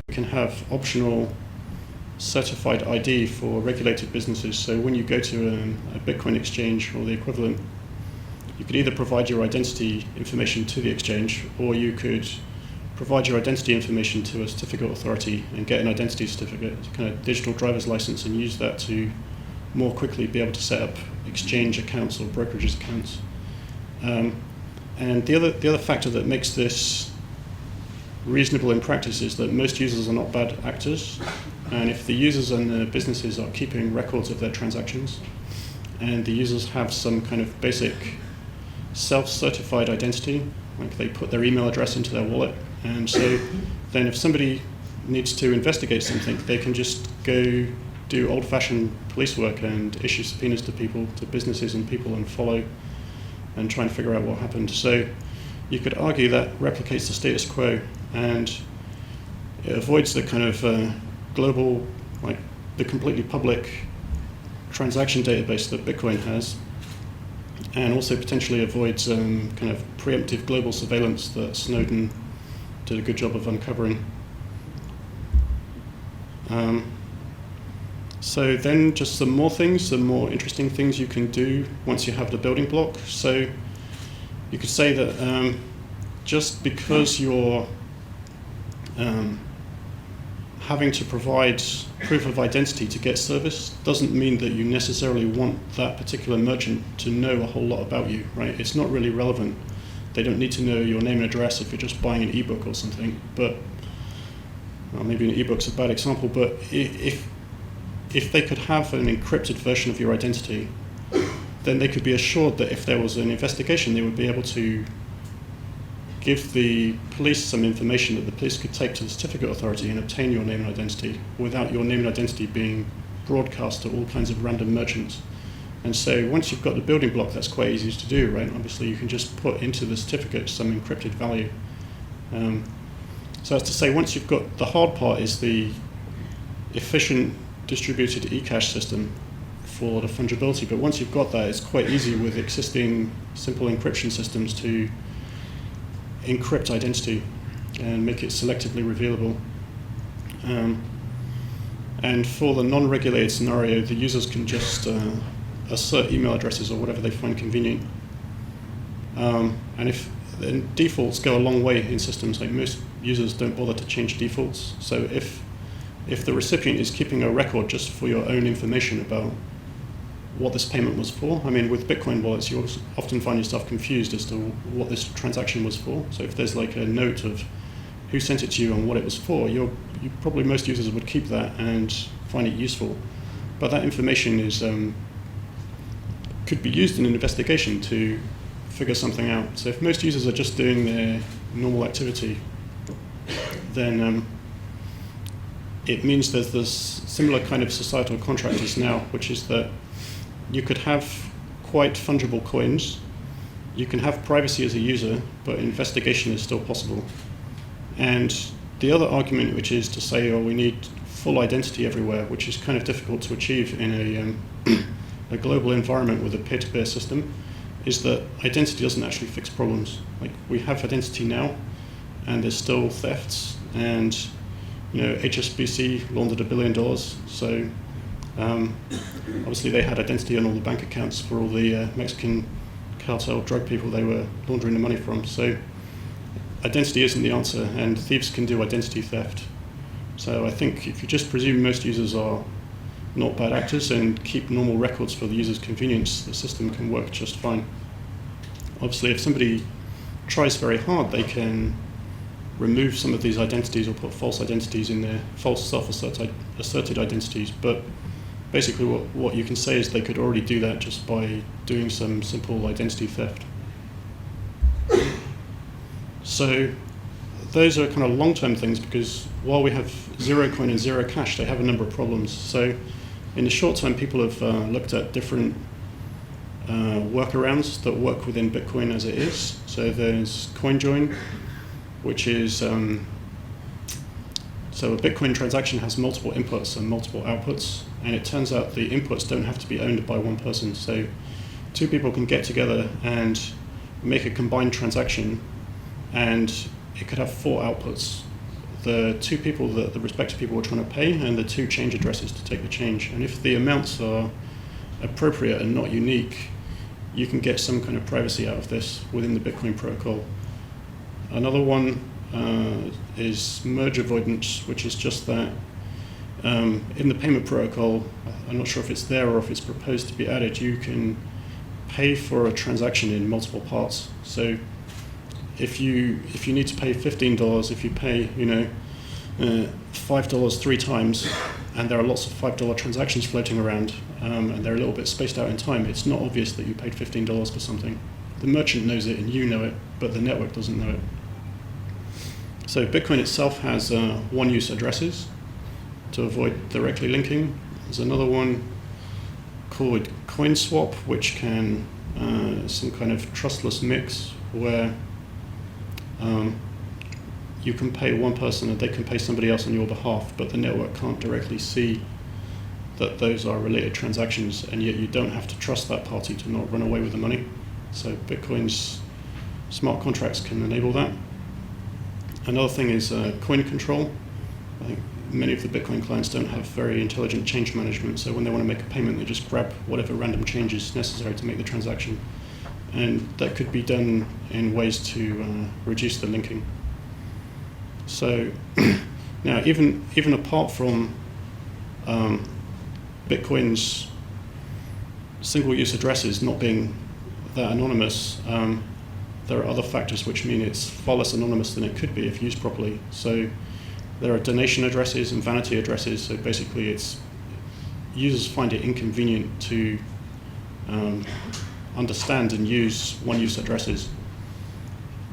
we can have optional certified ID for regulated businesses. So when you go to a Bitcoin exchange or the equivalent, you could either provide your identity information to the exchange, or you could provide your identity information to a certificate authority and get an identity certificate, kind of digital driver's license, and use that to more quickly be able to set up exchange accounts or brokerages accounts. And the other factor that makes this reasonable in practice is that most users are not bad actors, and if the users and the businesses are keeping records of their transactions, and the users have some kind of basic self-certified identity, like they put their email address into their wallet, and so then if somebody needs to investigate something, they can just go do old-fashioned police work and issue subpoenas to people, to businesses and people, and follow and try and figure out what happened. So you could argue that replicates the status quo, and it avoids the kind of global, like the completely public transaction database that Bitcoin has, and also potentially avoids kind of preemptive global surveillance that Snowden did a good job of uncovering. So then just some more things, some more interesting things you can do once you have the building block. So you could say that just because you're having to provide proof of identity to get service doesn't mean that you necessarily want that particular merchant to know a whole lot about you, right? It's not really relevant. They don't need to know your name and address if you're just buying an ebook or something, but well, maybe an ebook's a bad example, but if they could have an encrypted version of your identity, then they could be assured that if there was an investigation, they would be able to give the police some information that the police could take to the certificate authority and obtain your name and identity without your name and identity being broadcast to all kinds of random merchants. And so once you've got the building block, that's quite easy to do, right? Obviously, you can just put into the certificate some encrypted value. So as to say, once you've got the hard part is the efficient distributed ecash system for the fungibility, but once you've got that, it's quite easy with existing simple encryption systems to encrypt identity and make it selectively revealable. And for the non-regulated scenario, the users can just assert email addresses or whatever they find convenient. And defaults go a long way in systems. Like most users don't bother to change defaults. So if the recipient is keeping a record just for your own information about what this payment was for, I mean, with Bitcoin wallets, you often find yourself confused as to what this transaction was for. So if there's like a note of who sent it to you and what it was for, probably most users would keep that and find it useful. But that information is could be used in an investigation to figure something out. So if most users are just doing their normal activity, then it means there's this similar kind of societal contract as now, which is that you could have quite fungible coins. You can have privacy as a user, but investigation is still possible. And the other argument, which is to say, oh, we need full identity everywhere, which is kind of difficult to achieve in a global environment with a peer-to-peer system, is that identity doesn't actually fix problems. Like, we have identity now, and there's still thefts, and HSBC laundered $1 billion, so obviously they had identity on all the bank accounts for all the Mexican cartel drug people they were laundering the money from. So identity isn't the answer, and thieves can do identity theft. So I think if you just presume most users are not bad actors and keep normal records for the user's convenience, the system can work just fine. Obviously, if somebody tries very hard, they can remove some of these identities or put false identities in their false self-asserted identities. But basically what you can say is they could already do that just by doing some simple identity theft. So those are kind of long-term things, because while we have Zerocoin and Zerocash, they have a number of problems. So in the short term, people have looked at different workarounds that work within Bitcoin as it is. So there's CoinJoin, which is, so a Bitcoin transaction has multiple inputs and multiple outputs, and it turns out the inputs don't have to be owned by one person. So two people can get together and make a combined transaction, and it could have 4 outputs. The two people that the respective people are trying to pay, and the 2 change addresses to take the change. And if the amounts are appropriate and not unique, you can get some kind of privacy out of this within the Bitcoin protocol. Another one is merge avoidance, which is just that in the payment protocol, I'm not sure if it's there or if it's proposed to be added, you can pay for a transaction in multiple parts. So if you need to pay $15, if you pay $5 3 times, and there are lots of $5 transactions floating around, and they're a little bit spaced out in time, it's not obvious that you paid $15 for something. The merchant knows it and you know it, but the network doesn't know it. So Bitcoin itself has one-use addresses to avoid directly linking. There's another one called CoinSwap, which can some kind of trustless mix where you can pay one person and they can pay somebody else on your behalf, but the network can't directly see that those are related transactions, and yet you don't have to trust that party to not run away with the money. So Bitcoin's smart contracts can enable that. Another thing is coin control. I think many of the Bitcoin clients don't have very intelligent change management, so when they want to make a payment, they just grab whatever random change is necessary to make the transaction. And that could be done in ways to reduce the linking. So now, even apart from Bitcoin's single-use addresses not being that anonymous, there are other factors which mean it's far less anonymous than it could be if used properly. So there are donation addresses and vanity addresses. So basically, users find it inconvenient to understand and use one-use addresses.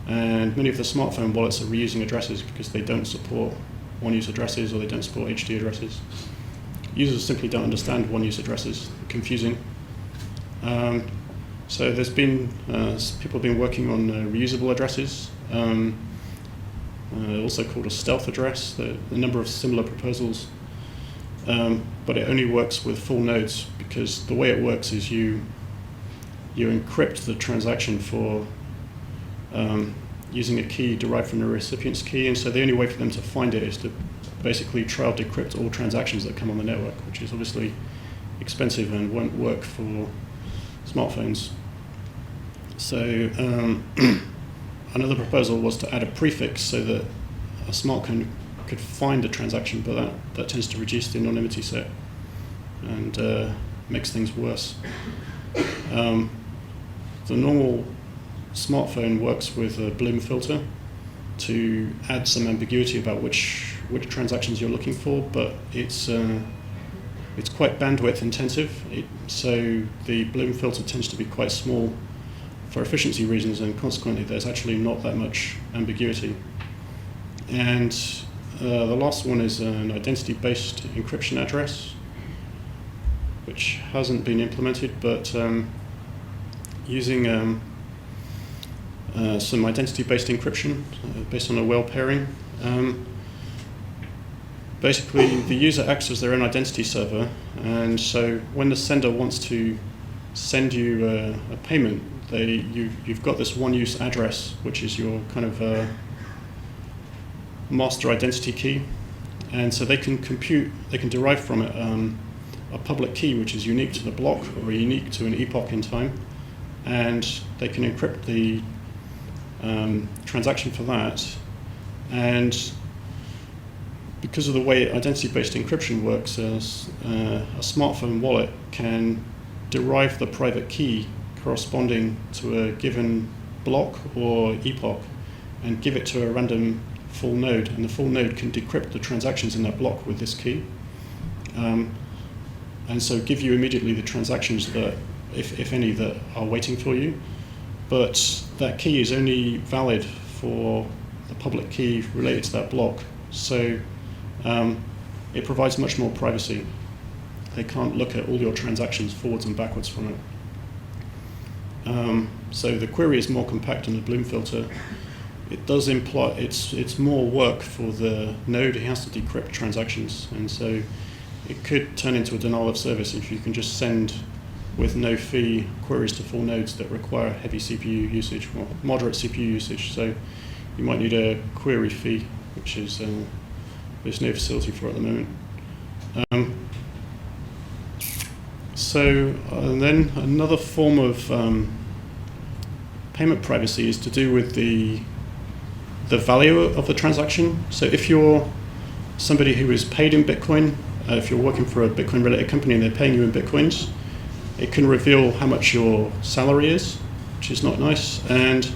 And many of the smartphone wallets are reusing addresses because they don't support one-use addresses or they don't support HD addresses. Users simply don't understand one-use addresses. Confusing. So there's been people have been working on reusable addresses, also called a stealth address. There are a number of similar proposals, but it only works with full nodes because the way it works is you encrypt the transaction for using a key derived from the recipient's key, and so the only way for them to find it is to basically try to decrypt all transactions that come on the network, which is obviously expensive and won't work for smartphones. So another proposal was to add a prefix so that a smartphone could find a transaction, but that tends to reduce the anonymity set and makes things worse. The normal smartphone works with a Bloom filter to add some ambiguity about which transactions you're looking for, but it's quite bandwidth intensive. So the Bloom filter tends to be quite small for efficiency reasons, and consequently there's actually not that much ambiguity. And the last one is an identity-based encryption address, which hasn't been implemented, but using some identity-based encryption based on a well pairing. Basically, the user acts as their own identity server, and so when the sender wants to send you a payment, you've got this one-use address, which is your kind of master identity key, and so they can derive from it a public key which is unique to the block or unique to an epoch in time, and they can encrypt the transaction for that. And because of the way identity-based encryption works, a smartphone wallet can derive the private key corresponding to a given block or epoch and give it to a random full node, and the full node can decrypt the transactions in that block with this key, and so give you immediately the transactions that, if any, that are waiting for you. But that key is only valid for the public key related to that block, so it provides much more privacy. They can't look at all your transactions forwards and backwards from it. So the query is more compact than the Bloom filter. It does imply it's more work for the node. He has to decrypt transactions, and so it could turn into a denial of service if you can just send with no fee queries to full nodes that require heavy CPU usage or moderate CPU usage. So you might need a query fee, which is there's no facility for at the moment. And then another form of payment privacy is to do with the value of the transaction. So if you're somebody who is paid in Bitcoin, if you're working for a Bitcoin-related company and they're paying you in Bitcoins, it can reveal how much your salary is, which is not nice. And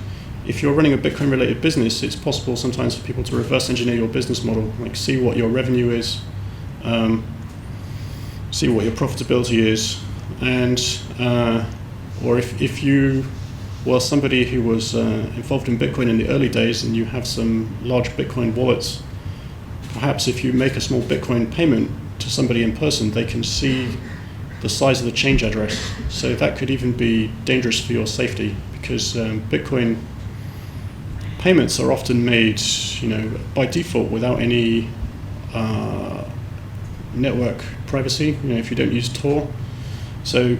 if you're running a Bitcoin-related business, it's possible sometimes for people to reverse engineer your business model, like see what your revenue is, see what your profitability is, and or if you were somebody who was involved in Bitcoin in the early days and you have some large Bitcoin wallets, perhaps if you make a small Bitcoin payment to somebody in person, they can see the size of the change address. So that could even be dangerous for your safety, because Bitcoin payments are often made, by default without any network privacy. If you don't use Tor, so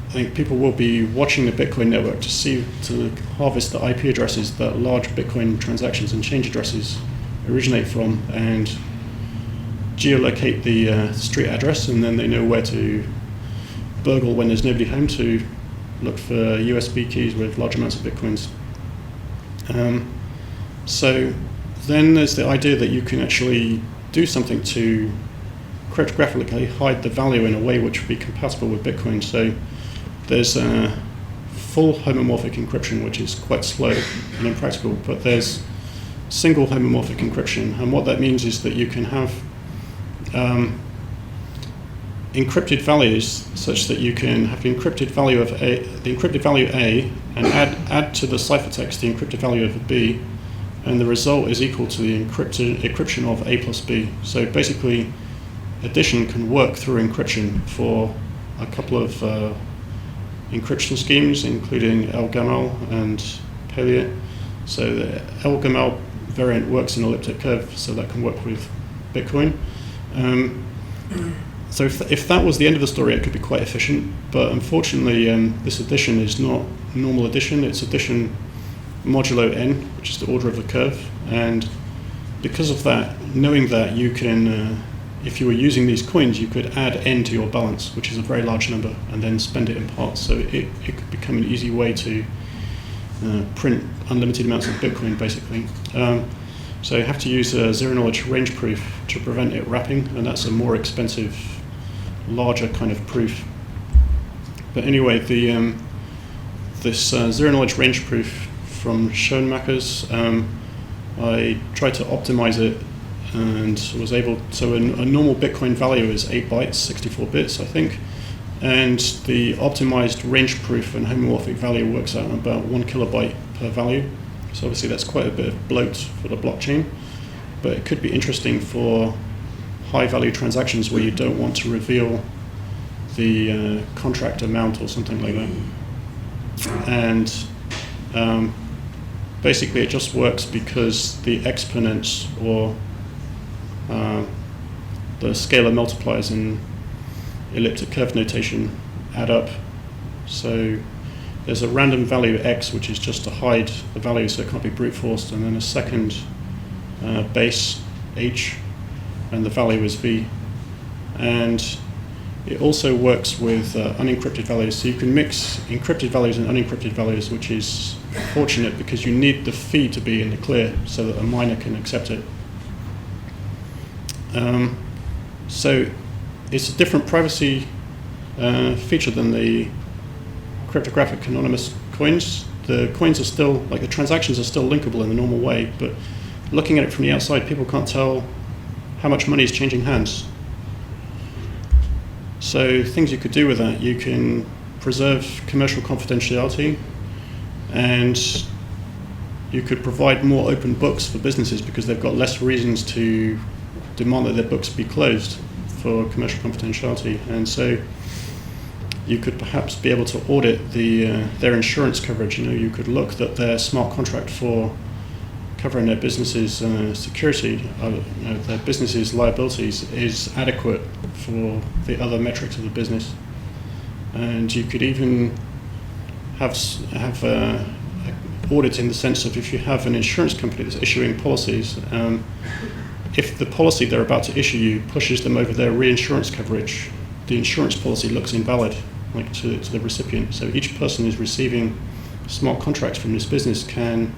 I think people will be watching the Bitcoin network to harvest the IP addresses that large Bitcoin transactions and change addresses originate from, and geolocate the street address, and then they know where to burgle when there's nobody home to look for USB keys with large amounts of Bitcoins. So then there's the idea that you can actually do something to cryptographically hide the value in a way which would be compatible with Bitcoin. So there's full homomorphic encryption, which is quite slow and impractical, but there's single homomorphic encryption, and what that means is that you can have encrypted values such that you can have the encrypted value of the encrypted value A, and add to the ciphertext the encrypted value of B, and the result is equal to the encryption of A plus B. So basically, addition can work through encryption for a couple of encryption schemes, including El-Gamal and Paleo. So the El-Gamal variant works in elliptic curve, so that can work with Bitcoin. So if that was the end of the story, it could be quite efficient. But unfortunately, this addition is not normal addition. It's addition modulo n, which is the order of the curve. And because of that, knowing that you can, if you were using these coins, you could add n to your balance, which is a very large number, and then spend it in parts. So it could become an easy way to print unlimited amounts of Bitcoin, basically. So you have to use a zero-knowledge range proof to prevent it wrapping, and that's a more expensive, larger kind of proof. But anyway, this zero-knowledge range proof from Schoenmaker's, I tried to optimize it and was able, so a normal Bitcoin value is 8 bytes, 64 bits, I think, and the optimized range proof and homomorphic value works out about 1 kilobyte per value. So obviously that's quite a bit of bloat for the blockchain, but it could be interesting for high-value transactions where you don't want to reveal the contract amount or something like that. And basically it just works because the exponents or the scalar multipliers in elliptic curve notation add up. So there's a random value x, which is just to hide the value so it can't be brute forced, and then a second base h, and the value is v. And it also works with unencrypted values, so you can mix encrypted values and unencrypted values, which is fortunate because you need the fee to be in the clear so that a miner can accept it. So it's a different privacy feature than the cryptographic anonymous coins. The coins are still, like the transactions are still linkable in the normal way, but looking at it from the outside, people can't tell how much money is changing hands. So things you could do with that, you can preserve commercial confidentiality, and you could provide more open books for businesses because they've got less reasons to demand that their books be closed for commercial confidentiality. And so you could perhaps be able to audit their insurance coverage. You could look that their smart contract for covering their business's security, their business's liabilities, is adequate for the other metrics of the business. And you could even have audit in the sense of if you have an insurance company that's issuing policies, if the policy they're about to issue you pushes them over their reinsurance coverage, the insurance policy looks invalid, like to the recipient. So each person who's receiving smart contracts from this business can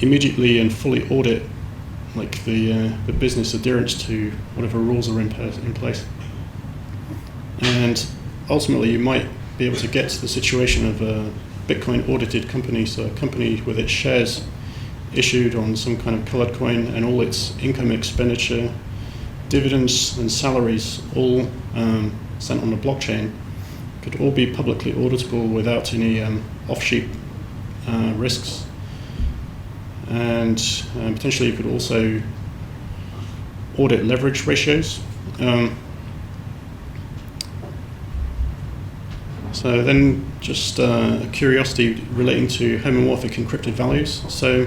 immediately and fully audit like the business adherence to whatever rules are in place. And ultimately you might be able to get to the situation of Bitcoin audited company, so a company with its shares issued on some kind of colored coin and all its income, expenditure, dividends and salaries all sent on the blockchain could all be publicly auditable without any offshoot risks. And potentially you could also audit leverage ratios. So then just a curiosity relating to homomorphic encrypted values. So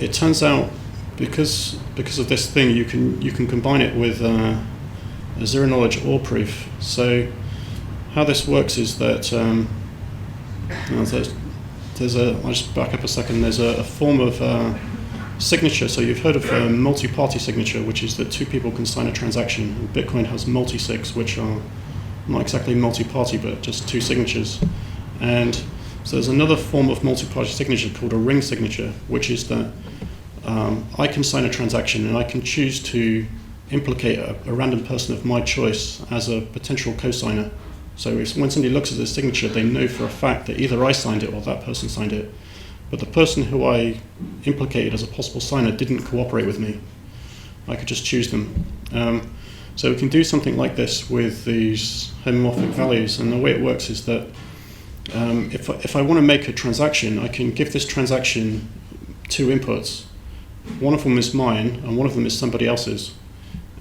it turns out because of this thing you can combine it with a zero knowledge OR proof. So how this works is that I'll just back up a second. There's a form of signature. So you've heard of multi-party signature, which is that two people can sign a transaction. And Bitcoin has multi-sigs, which are not exactly multi-party, but just two signatures. And so there's another form of multi-party signature called a ring signature, which is that I can sign a transaction and I can choose to implicate a random person of my choice as a potential co-signer. So when somebody looks at the signature, they know for a fact that either I signed it or that person signed it. But the person who I implicated as a possible signer didn't cooperate with me. I could just choose them. So we can do something like this with these homomorphic values. And the way it works is that if I want to make a transaction, I can give this transaction two inputs. One of them is mine, and one of them is somebody else's.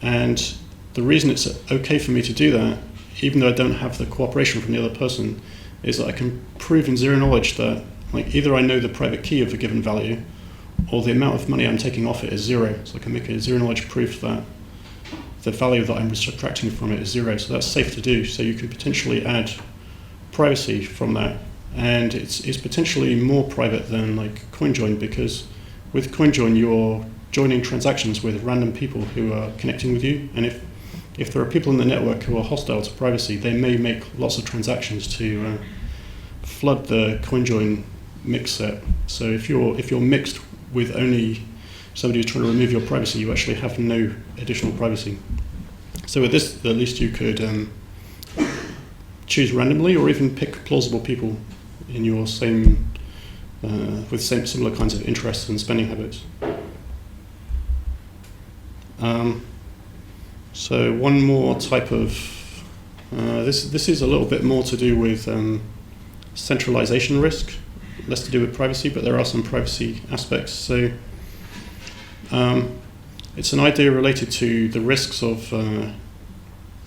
And the reason it's okay for me to do that, even though I don't have the cooperation from the other person, is that I can prove in zero knowledge that either I know the private key of a given value, or the amount of money I'm taking off it is zero. So I can make a zero knowledge proof that the value that I'm subtracting from it is zero. So that's safe to do. So you can potentially add privacy from that. And it's potentially more private than CoinJoin, because with CoinJoin you're joining transactions with random people who are connecting with you. And if there are people in the network who are hostile to privacy, they may make lots of transactions to flood the CoinJoin mix set. So if you're mixed with only somebody who's trying to remove your privacy, you actually have no additional privacy. So with this, at least you could choose randomly, or even pick plausible people in your same with similar kinds of interests and spending habits. So one more type of this is a little bit more to do with centralization risk, less to do with privacy, but there are some privacy aspects. So it's an idea related to the risks of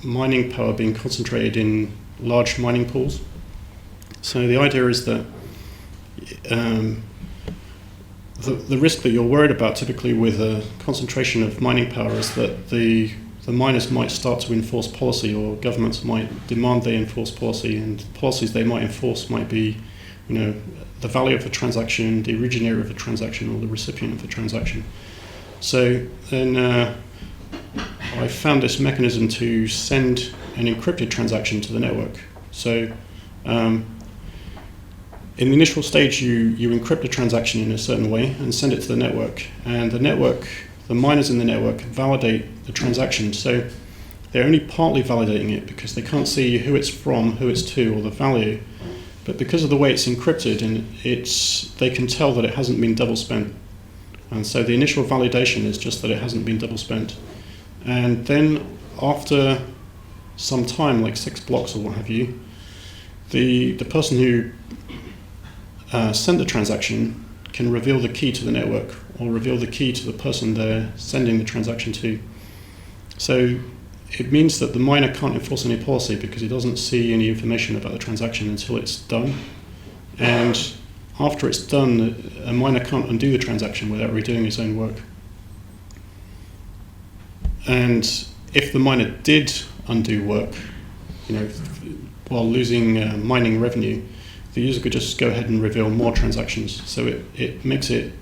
mining power being concentrated in large mining pools. So the idea is that the risk that you're worried about typically with a concentration of mining power is that the miners might start to enforce policy, or governments might demand they enforce policy, and policies they might enforce might be, the value of a transaction, the originator of a transaction, or the recipient of a transaction. So then I found this mechanism to send an encrypted transaction to the network. So in the initial stage, you encrypt the transaction in a certain way and send it to the network. And the miners in the network validate the transaction. So they're only partly validating it because they can't see who it's from, who it's to, or the value. But because of the way it's encrypted, and they can tell that it hasn't been double spent. And so the initial validation is just that it hasn't been double spent. And then after some time, like 6 blocks or what have you, the person who sent the transaction can reveal the key to the network, or reveal the key to the person they're sending the transaction to. So it means that the miner can't enforce any policy because he doesn't see any information about the transaction until it's done. And after it's done, a miner can't undo the transaction without redoing his own work. And if the miner did undo work, while losing mining revenue, the user could just go ahead and reveal more transactions. So it makes it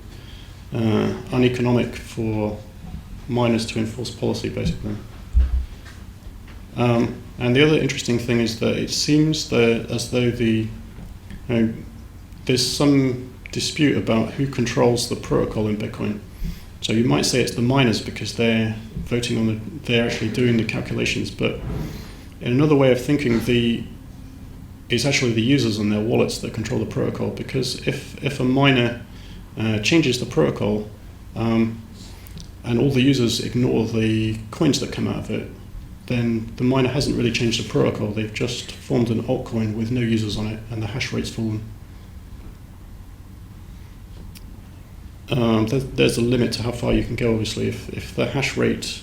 uneconomic for miners to enforce policy, basically. And the other interesting thing is that it seems that as though there's some dispute about who controls the protocol in Bitcoin. So you might say it's the miners because they're voting they're actually doing the calculations. But in another way of thinking, it's actually the users and their wallets that control the protocol, because if a miner changes the protocol and all the users ignore the coins that come out of it, then the miner hasn't really changed the protocol. They've just formed an altcoin with no users on it, and the hash rate's fallen. There's a limit to how far you can go, obviously. If the hash rate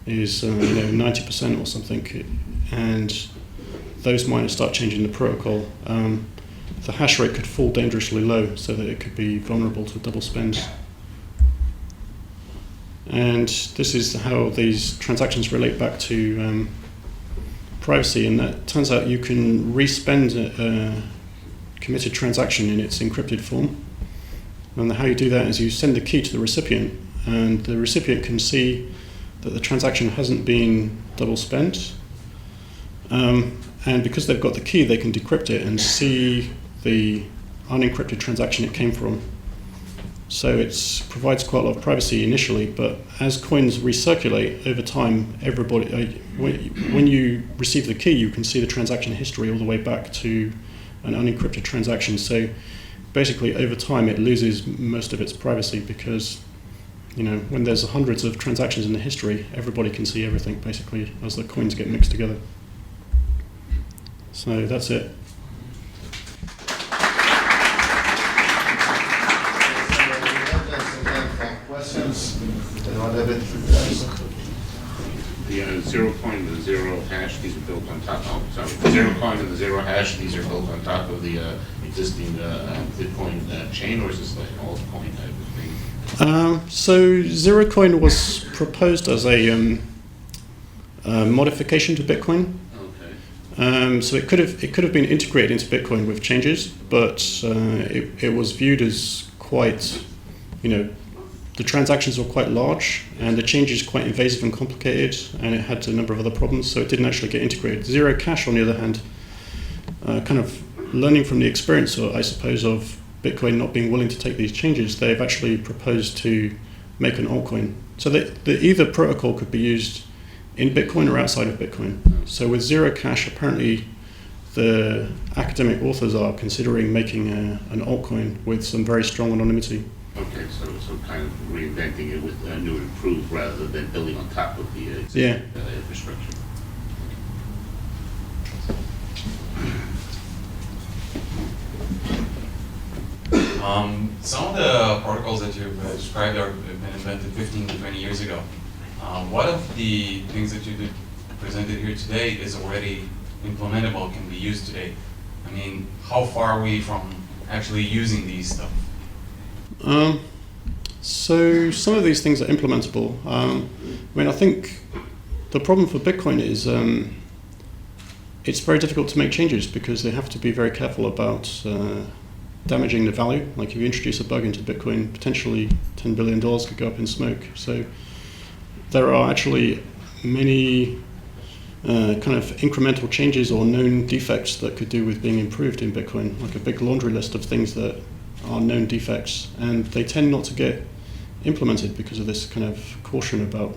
is 90% or something, and those miners start changing the protocol, the hash rate could fall dangerously low, so that it could be vulnerable to double spends. And this is how these transactions relate back to privacy, and that turns out you can respend a committed transaction in its encrypted form. And how you do that is you send the key to the recipient, and the recipient can see that the transaction hasn't been double spent. And because they've got the key, they can decrypt it and see the unencrypted transaction it came from. So it provides quite a lot of privacy initially, but as coins recirculate over time, everybody, when you receive the key, you can see the transaction history all the way back to an unencrypted transaction. So basically, over time, it loses most of its privacy, because when there's hundreds of transactions in the history, everybody can see everything basically as the coins get mixed together. So that's it. Questions? The zero coin and the zero hash, these are built on top of, the zero coin and the zero hash, these are built on top of the existing Bitcoin chain, or is this like an altcoin type of thing? So Zerocoin was proposed as a modification to Bitcoin. Okay. So it could have been integrated into Bitcoin with changes, but it was viewed as quite, the transactions were quite large, and the changes quite invasive and complicated, and it had a number of other problems, so it didn't actually get integrated. Zerocash, on the other hand, kind of learning from the experience, I suppose, of Bitcoin not being willing to take these changes, they've actually proposed to make an altcoin. So that either protocol could be used in Bitcoin or outside of Bitcoin. So with Zerocash, apparently the academic authors are considering making an altcoin with some very strong anonymity. Okay, so kind of reinventing it with a new and improved rather than building on top of the existing infrastructure. Some of the protocols that you've described have been invented 15 to 20 years ago. What of the things that you presented here today is already implementable, can be used today? I mean, how far are we from actually using these stuff? So some of these things are implementable. I think the problem for Bitcoin is it's very difficult to make changes, because they have to be very careful about damaging the value. Like if you introduce a bug into Bitcoin, potentially $10 billion could go up in smoke. So there are actually many kind of incremental changes or known defects that could do with being improved in Bitcoin, like a big laundry list of things that are known defects, and they tend not to get implemented because of this kind of caution about.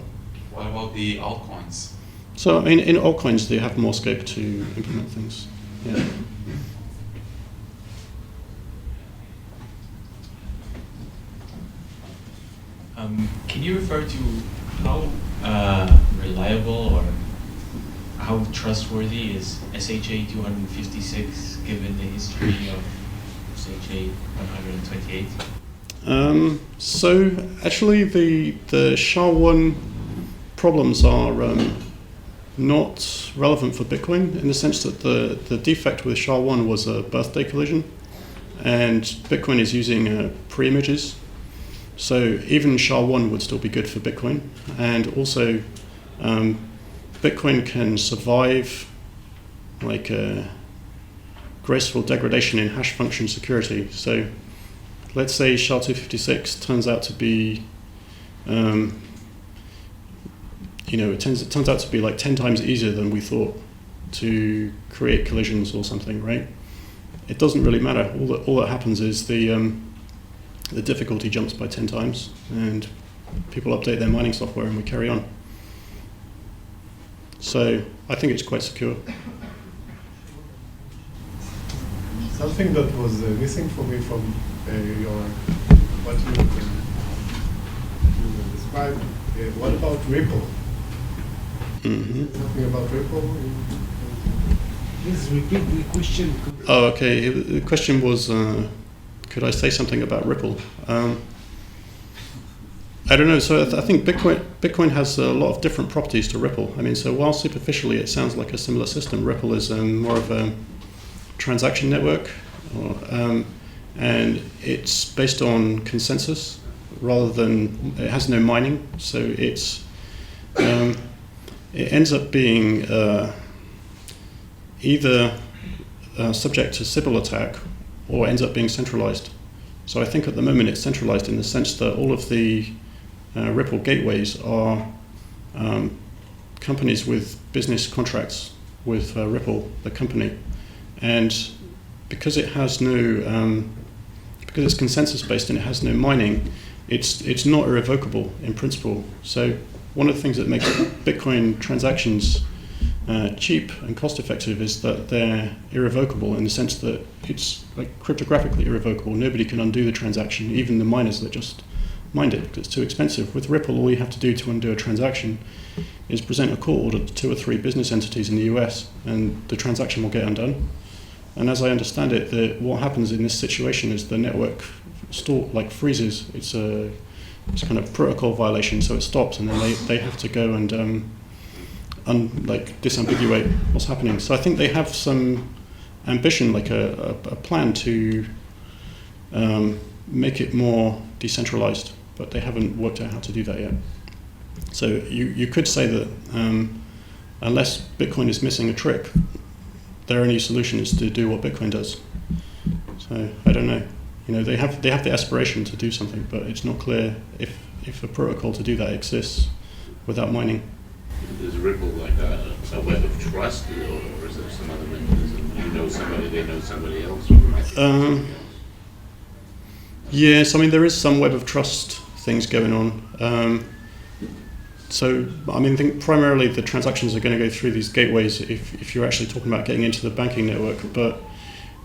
What about the altcoins? So I mean, in altcoins, they have more scope to implement things. Yeah. Can you refer to how reliable or how trustworthy is SHA 256 given the history of SHA 128? So actually, the SHA-1 problems are not relevant for Bitcoin, in the sense that the defect with SHA-1 was a birthday collision, and Bitcoin is using pre-images. So even SHA-1 would still be good for Bitcoin, and also Bitcoin can survive like a graceful degradation in hash function security. So let's say SHA-256 turns out to be, it turns out to be like 10 times easier than we thought to create collisions or something, right? It doesn't really matter. All that happens is the difficulty jumps by 10 times, and people update their mining software, and we carry on. So I think it's quite secure. Something that was missing for me from your what you described. What about Ripple? Something about Ripple? Please repeat the question. Oh, okay. The question was, could I say something about Ripple? I don't know. So I think Bitcoin has a lot of different properties to Ripple. I mean, so while superficially it sounds like a similar system, Ripple is more of a transaction network, and it's based on consensus rather than, it has no mining. So it ends up being either subject to Sybil attack or ends up being centralized. So I think at the moment it's centralized in the sense that all of the Ripple gateways are companies with business contracts with Ripple, the company. And because it has no, because it's consensus based and it has no mining, it's not irrevocable in principle. So one of the things that makes Bitcoin transactions cheap and cost effective is that they're irrevocable in the sense that it's like cryptographically irrevocable. Nobody can undo the transaction, even the miners that just mined it, because it's too expensive. With Ripple, all you have to do to undo a transaction is present a court order to 2 or 3 business entities in the US, and the transaction will get undone. And as I understand it, what happens in this situation is the network freezes. It's kind of protocol violation, so it stops, and then they have to go and disambiguate what's happening. So I think they have some ambition, like a plan to make it more decentralized, but they haven't worked out how to do that yet. So you could say that unless Bitcoin is missing a trick, their only solution is to do what Bitcoin does. So I don't know. You know, they have the aspiration to do something, but it's not clear if a protocol to do that exists without mining. Is Ripple like a web of trust, or is there some other mechanism? You know somebody, they know somebody else? Yes, I mean, there is some web of trust things going on. So, I mean, I think primarily the transactions are going to go through these gateways if you're actually talking about getting into the banking network, but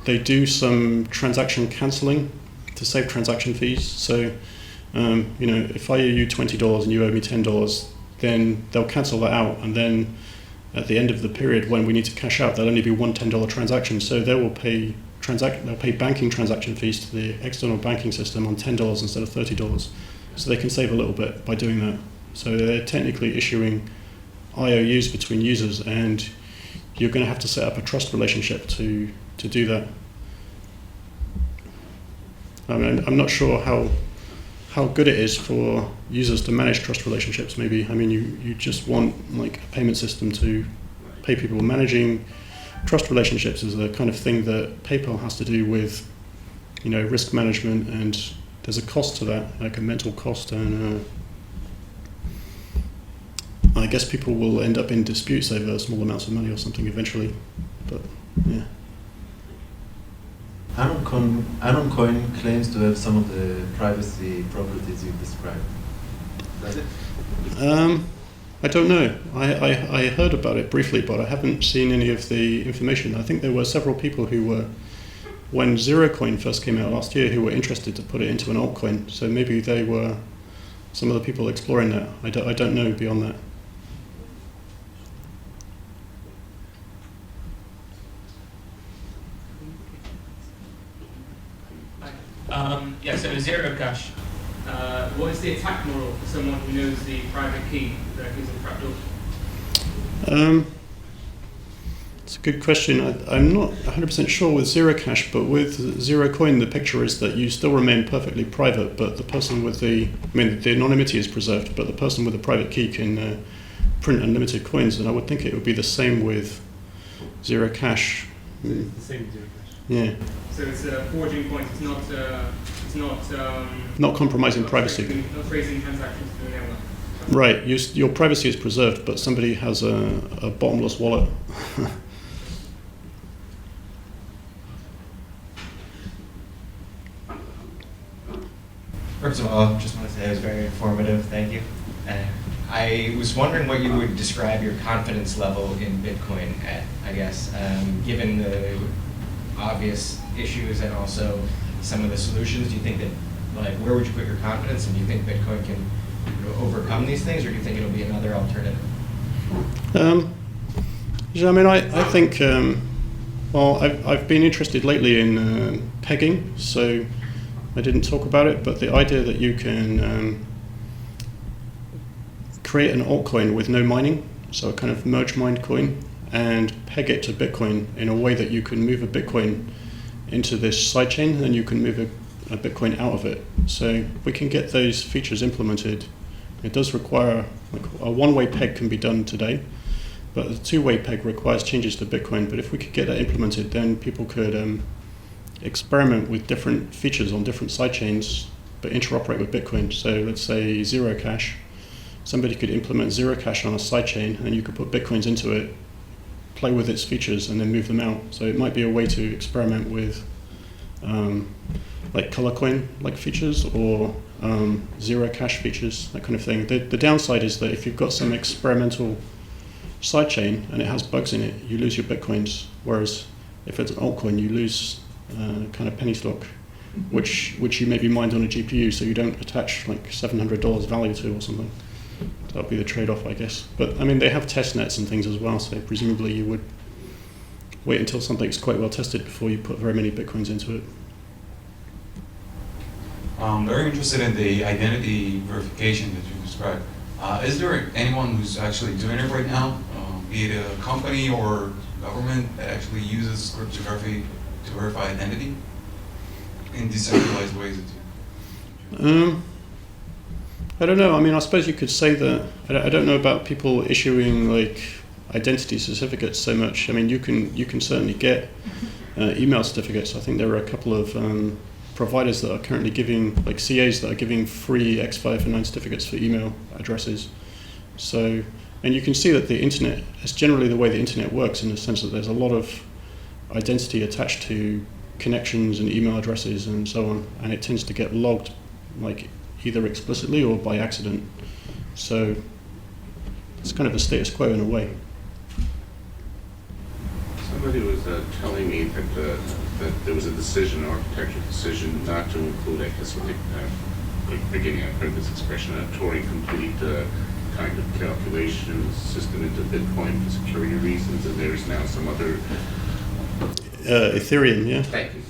they do some transaction cancelling to save transaction fees. So, you know, if I owe you $20 and you owe me $10, then they'll cancel that out, and then at the end of the period when we need to cash out, there'll only be one $10 transaction. So they will pay banking transaction fees to the external banking system on $10 instead of $30. So they can save a little bit by doing that. So they're technically issuing IOUs between users, and you're going to have to set up a trust relationship to do that. I mean, I'm not sure how good it is for users to manage trust relationships. Maybe, I mean, you just want like a payment system to pay people. Managing trust relationships is the kind of thing that PayPal has to do with, you know, risk management, and there's a cost to that, like a mental cost, and I guess people will end up in disputes over small amounts of money or something eventually, but yeah. Anon claims to have some of the privacy properties you described. Does it? I don't know. I heard about it briefly, but I haven't seen any of the information. I think there were several people who were, when Zerocoin first came out last year, who were interested to put it into an altcoin. So maybe they were some of the people exploring that. I don't know beyond that. Yeah, so Zerocash. What is the attack model for someone who knows the private key that gives a trapdoor? It's a good question. I'm not 100% sure with Zerocash, but with Zerocoin, the picture is that you still remain perfectly private, but the person with the anonymity is preserved, but the person with the private key can print unlimited coins, and I would think it would be the same with Zerocash. It's the same Zerocash. Yeah. So it's a forging point. It's not compromising privacy. Not raising transactions to the network. Right. Your privacy is preserved, but somebody has a bottomless wallet. First of all, just want to say it was very informative. Thank you. I was wondering what you would describe your confidence level in Bitcoin at, I guess, given the obvious issues and also some of the solutions? Do you think that, like, where would you put your confidence? And do you think Bitcoin can overcome these things, or do you think it'll be another alternative? Yeah, I mean, I think, well, I've been interested lately in pegging, so I didn't talk about it, but the idea that you can create an altcoin with no mining, so a kind of merge mined coin, and peg it to Bitcoin in a way that you can move a Bitcoin into this sidechain, and you can move a Bitcoin out of it. So we can get those features implemented. It does require, like, a one-way peg can be done today, but a two-way peg requires changes to Bitcoin. But if we could get that implemented, then people could experiment with different features on different sidechains, but interoperate with Bitcoin. So let's say Zerocash. Somebody could implement Zerocash on a sidechain, and you could put Bitcoins into it, play with its features, and then move them out. So it might be a way to experiment with like color coin-like features, or Zerocash features, that kind of thing. The downside is that if you've got some experimental sidechain and it has bugs in it, you lose your Bitcoins. Whereas if it's an altcoin, you lose kind of penny stock, which you maybe mined on a GPU, so you don't attach like $700 value to or something. That would be the trade-off, I guess. But I mean, they have test nets and things as well, so presumably you would wait until something's quite well tested before you put very many Bitcoins into it. I'm very interested in the identity verification that you described. Is there anyone who's actually doing it right now, be it a company or government, that actually uses cryptography to verify identity in decentralized ways? I don't know. I mean, I suppose you could say that. I don't know about people issuing like identity certificates so much. I mean, you can certainly get email certificates. I think there are a couple of providers that are currently giving, like CAs that are giving free X5 and 9 certificates for email addresses. So, and you can see that the internet is generally the way the internet works, in the sense that there's a lot of identity attached to connections and email addresses and so on, and it tends to get logged, like either explicitly or by accident. So it's kind of the status quo in a way. Somebody was telling me that there was a decision, an architecture decision, not to include, I guess, what they, beginning, I've heard this expression, a Turing complete kind of calculation system into Bitcoin for security reasons, and there's now some other... Ethereum, yeah. Thank you.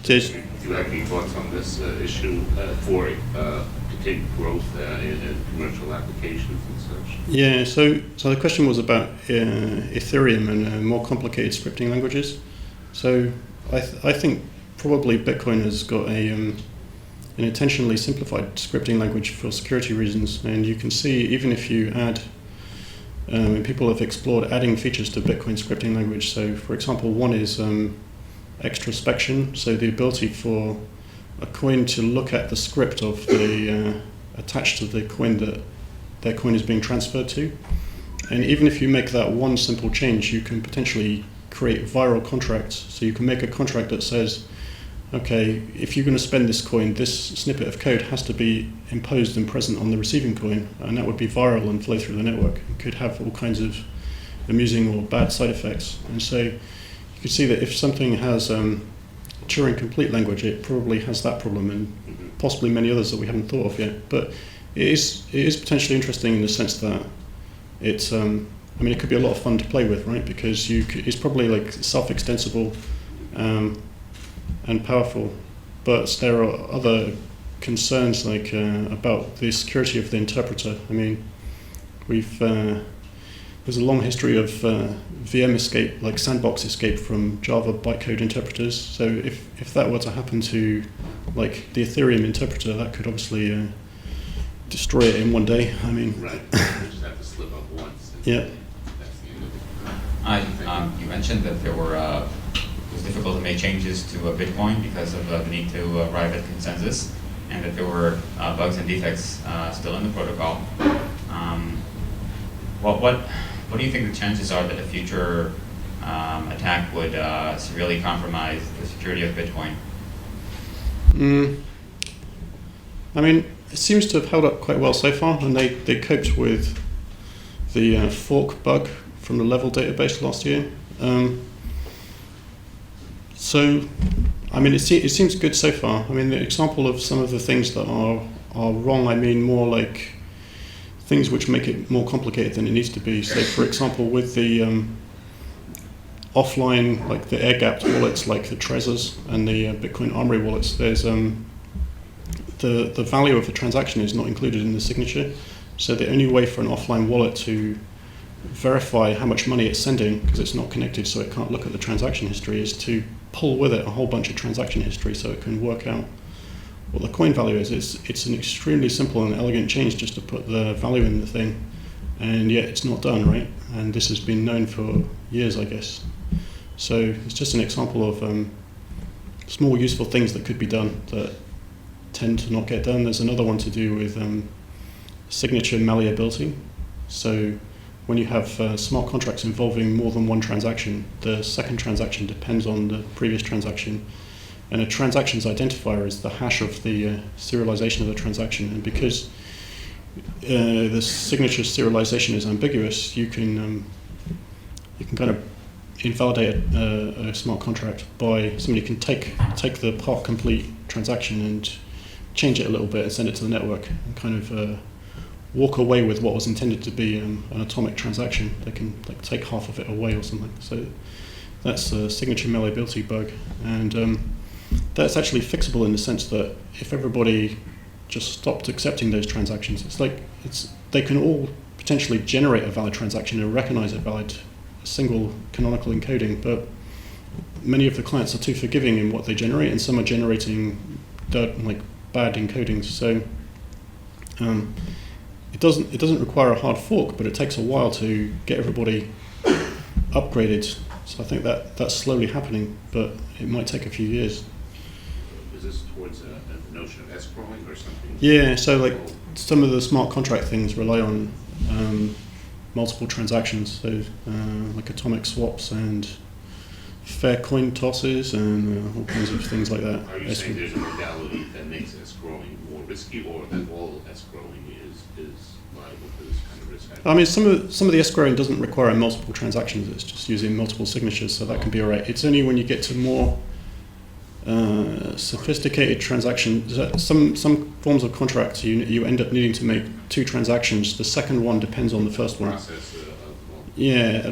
Yes. Do you have any thoughts on this issue for continued growth in commercial applications and such? Yeah, so the question was about Ethereum and more complicated scripting languages. So I think probably Bitcoin has got an intentionally simplified scripting language for security reasons, and you can see even if you add, people have explored adding features to Bitcoin scripting language. So for example, one is extrospection, so the ability for a coin to look at the script of the attached to the coin that their coin is being transferred to. And even if you make that one simple change, you can potentially create viral contracts. So you can make a contract that says, okay, if you're going to spend this coin, this snippet of code has to be imposed and present on the receiving coin, and that would be viral and flow through the network. It could have all kinds of amusing or bad side effects. And so you can see that if something has Turing complete language, it probably has that problem, and possibly many others that we haven't thought of yet. But it is potentially interesting in the sense that it's, I mean, it could be a lot of fun to play with, right? Because it's probably like self-extensible and powerful. But there are other concerns like about the security of the interpreter. I mean, there's a long history of VM escape, like sandbox escape from Java bytecode interpreters. So if that were to happen to like the Ethereum interpreter, that could obviously destroy it in one day. I mean, right. You just have to slip up once. Yeah. That's the end of it. You mentioned that it was difficult to make changes to a Bitcoin because of the need to arrive at consensus, and that there were bugs and defects still in the protocol. What do you think the chances are that a future attack would severely compromise the security of Bitcoin? I mean, it seems to have held up quite well so far, and they coped with the fork bug from the level database last year. So, I mean, it seems good so far. I mean, the example of some of the things that are wrong, I mean more like things which make it more complicated than it needs to be. So, for example, with the offline, like the air-gapped wallets, like the Trezors and the Bitcoin Armory wallets, there's the value of the transaction is not included in the signature. So the only way for an offline wallet to verify how much money it's sending, because it's not connected so it can't look at the transaction history, is to pull with it a whole bunch of transaction history so it can work out what the coin value is. It's an extremely simple and elegant change just to put the value in the thing, and yet it's not done, right? And this has been known for years, I guess. So it's just an example of small useful things that could be done that tend to not get done. There's another one to do with signature malleability. So when you have smart contracts involving more than one transaction, the second transaction depends on the previous transaction. And a transaction's identifier is the hash of the serialization of the transaction. And because the signature serialization is ambiguous, you can kind of invalidate a smart contract by somebody can take the part complete transaction and change it a little bit and send it to the network and kind of walk away with what was intended to be an atomic transaction. They can like take half of it away or something. So that's a signature malleability bug, and that's actually fixable in the sense that if everybody just stopped accepting those transactions, they can all potentially generate a valid transaction and recognize a valid single canonical encoding, but many of the clients are too forgiving in what they generate, and some are generating bad encodings. So it doesn't require a hard fork, but it takes a while to get everybody upgraded. So I think that's slowly happening, but it might take a few years. Is this towards a notion of escrowing or something? Yeah, so like some of the smart contract things rely on multiple transactions, so like atomic swaps and fair coin tosses and all kinds of things like that. Are you saying there's a modality that makes escrowing more risky, or that all escrowing is liable for this kind of risk? I mean, some of the escrowing doesn't require multiple transactions. It's just using multiple signatures, so that can be all right. It's only when you get to more sophisticated transactions. Some forms of contracts you end up needing to make two transactions. The second one depends on the first one. Yeah,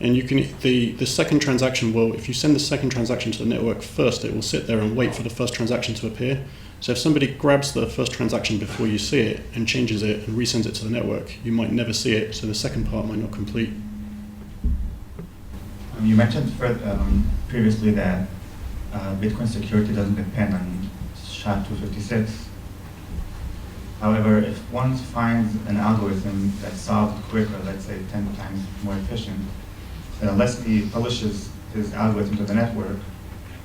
and you can the second transaction will, if you send the second transaction to the network first, it will sit there and wait for the first transaction to appear. So if somebody grabs the first transaction before you see it and changes it and resends it to the network, you might never see it, so the second part might not complete. You mentioned previously that Bitcoin security doesn't depend on SHA-256. However, if one finds an algorithm that solves it quicker, let's say 10 times more efficient, then unless he publishes his algorithm to the network,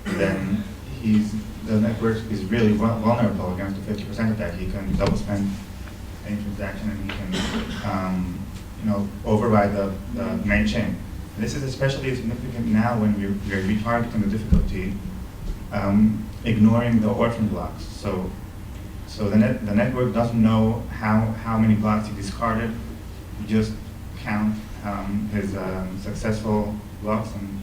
then the network is really vulnerable against the 50% attack. He can double spend any transaction, and he can override the main chain. This is especially significant now when we're retargeting the difficulty, ignoring the orphan blocks. So the network doesn't know how many blocks he discarded. We just count his successful blocks, and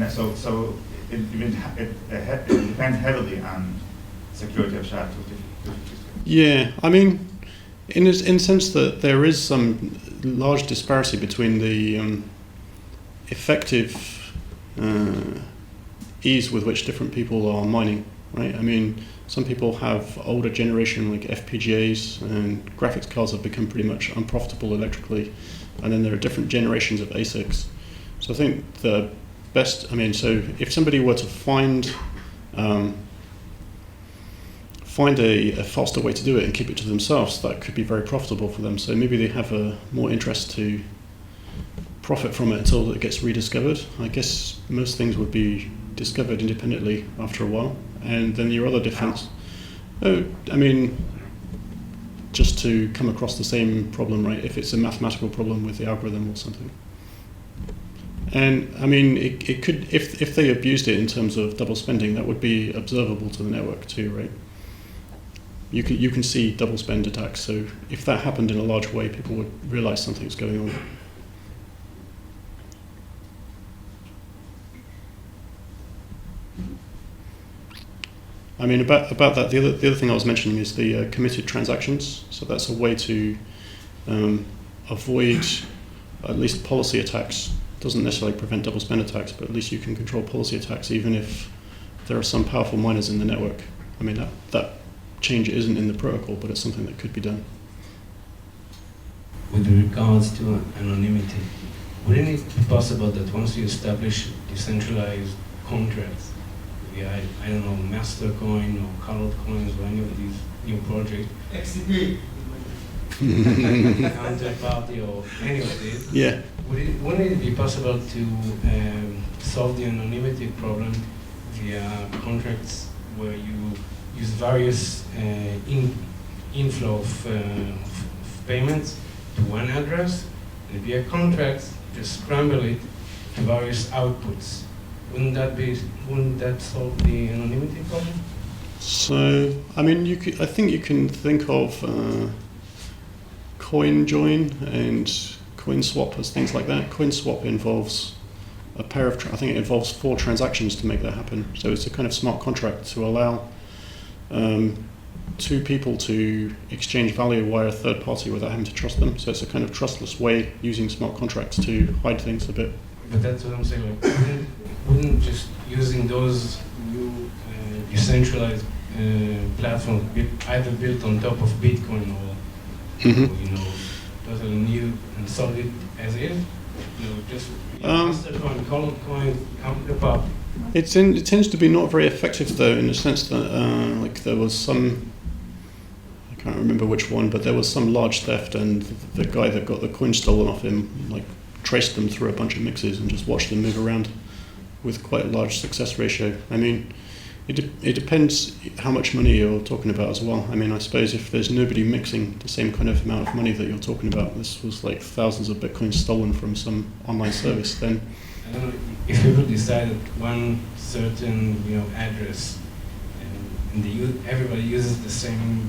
so it depends heavily on security of SHA-256. Yeah, I mean, in the sense that there is some large disparity between the effective ease with which different people are mining, right? I mean, some people have older generation like FPGAs, and graphics cards have become pretty much unprofitable electrically, and then there are different generations of ASICs. So I think the best, so if somebody were to find a faster way to do it and keep it to themselves, that could be very profitable for them. So maybe they have a more interest to profit from it until it gets rediscovered. I guess most things would be discovered independently after a while. And then your other defense, just to come across the same problem, right? If it's a mathematical problem with the algorithm or something. And it could, if they abused it in terms of double spending, that would be observable to the network too, right? You can see double spend attacks. So if that happened in a large way, people would realize something's going on. I mean, about that, the other thing I was mentioning is the committed transactions. So that's a way to avoid at least policy attacks. Doesn't necessarily prevent double spend attacks, but at least you can control policy attacks even if there are some powerful miners in the network. I mean, that change isn't in the protocol, but it's something that could be done. With regards to anonymity, wouldn't it be possible that once you establish decentralized contracts, via, I don't know, Mastercoin or Colored Coins or any of these new projects, XCP, counterparty or any of these, Yeah. wouldn't it be possible to solve the anonymity problem via contracts where you use various inflow of payments to one address, and via contracts just scramble it to various outputs? Wouldn't that solve the anonymity problem? So, I mean, I think you can think of CoinJoin and CoinSwap as things like that. CoinSwap involves a pair of, I think it involves 4 transactions to make that happen. So it's a kind of smart contract to allow 2 people to exchange value via a third party without having to trust them. So it's a kind of trustless way using smart contracts to hide things a bit. But that's what I'm saying. Like, wouldn't just using those new decentralized platforms, either built on top of Bitcoin or totally new and solid as is, just Mastercoin, Colored Coin, counterparty. It tends to be not very effective though, in the sense that like there was some, I can't remember which one, but there was some large theft, and the guy that got the coin stolen off him like traced them through a bunch of mixes and just watched them move around with quite a large success ratio. I mean, it depends how much money you're talking about as well. I mean, I suppose if there's nobody mixing the same kind of amount of money that you're talking about, this was like thousands of Bitcoins stolen from some online service, then I don't know, if people decide that one certain address and everybody uses the same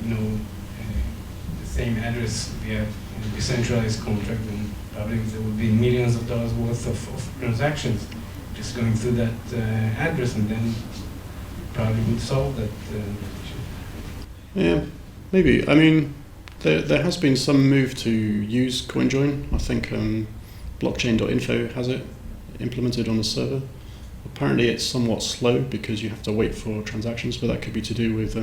the same address via a decentralized contract, then probably there would be millions of dollars worth of transactions just going through that address, and then probably would solve that issue. yeah, maybe. I mean, there has been some move to use CoinJoin. I think blockchain.info has it implemented on the server. Apparently it's somewhat slow because you have to wait for transactions, but that could be to do with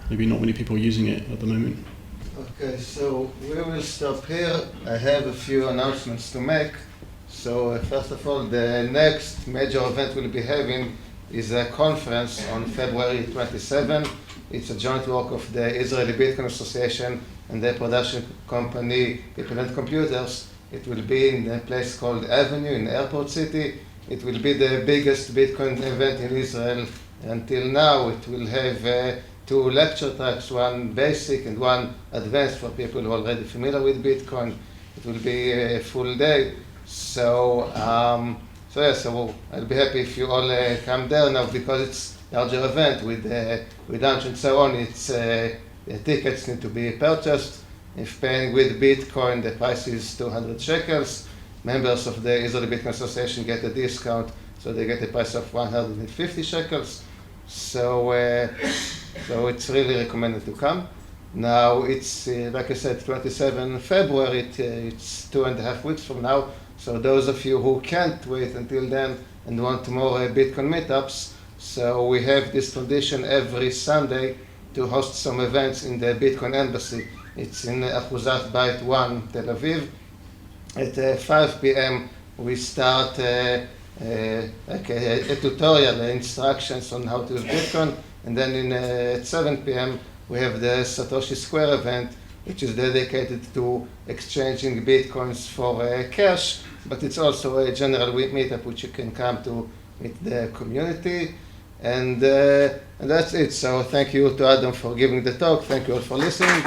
maybe not many people using it at the moment. Okay, so we will stop here. I have a few announcements to make. So first of all, the next major event we'll be having is a conference on February 27. It's a joint work of the Israeli Bitcoin Association and the production company Independent Computers. It will be in a place called Avenue in Airport City. It will be the biggest Bitcoin event in Israel until now. It will have 2 lecture tracks, one basic and one advanced for people who are already familiar with Bitcoin. It will be a full day. So I'll be happy if you all come there now, because it's a larger event with lunch and so on. The tickets need to be purchased. If paying with Bitcoin, the price is 200 shekels. Members of the Israeli Bitcoin Association get a discount, so they get a price of 150 shekels. So it's really recommended to come. Now it's, like I said, 27 February, it's 2.5 weeks from now. So those of you who can't wait until then and want more Bitcoin meetups, so we have this tradition every Sunday to host some events in the Bitcoin Embassy. It's in Achuzat Bait 1, Tel Aviv. At 5 p.m. we start a tutorial, instructions on how to use Bitcoin, and then at 7 p.m. we have the Satoshi Square event, which is dedicated to exchanging Bitcoins for cash, but it's also a general meetup which you can come to meet the community. And that's it. So thank you to Adam for giving the talk. Thank you all for listening.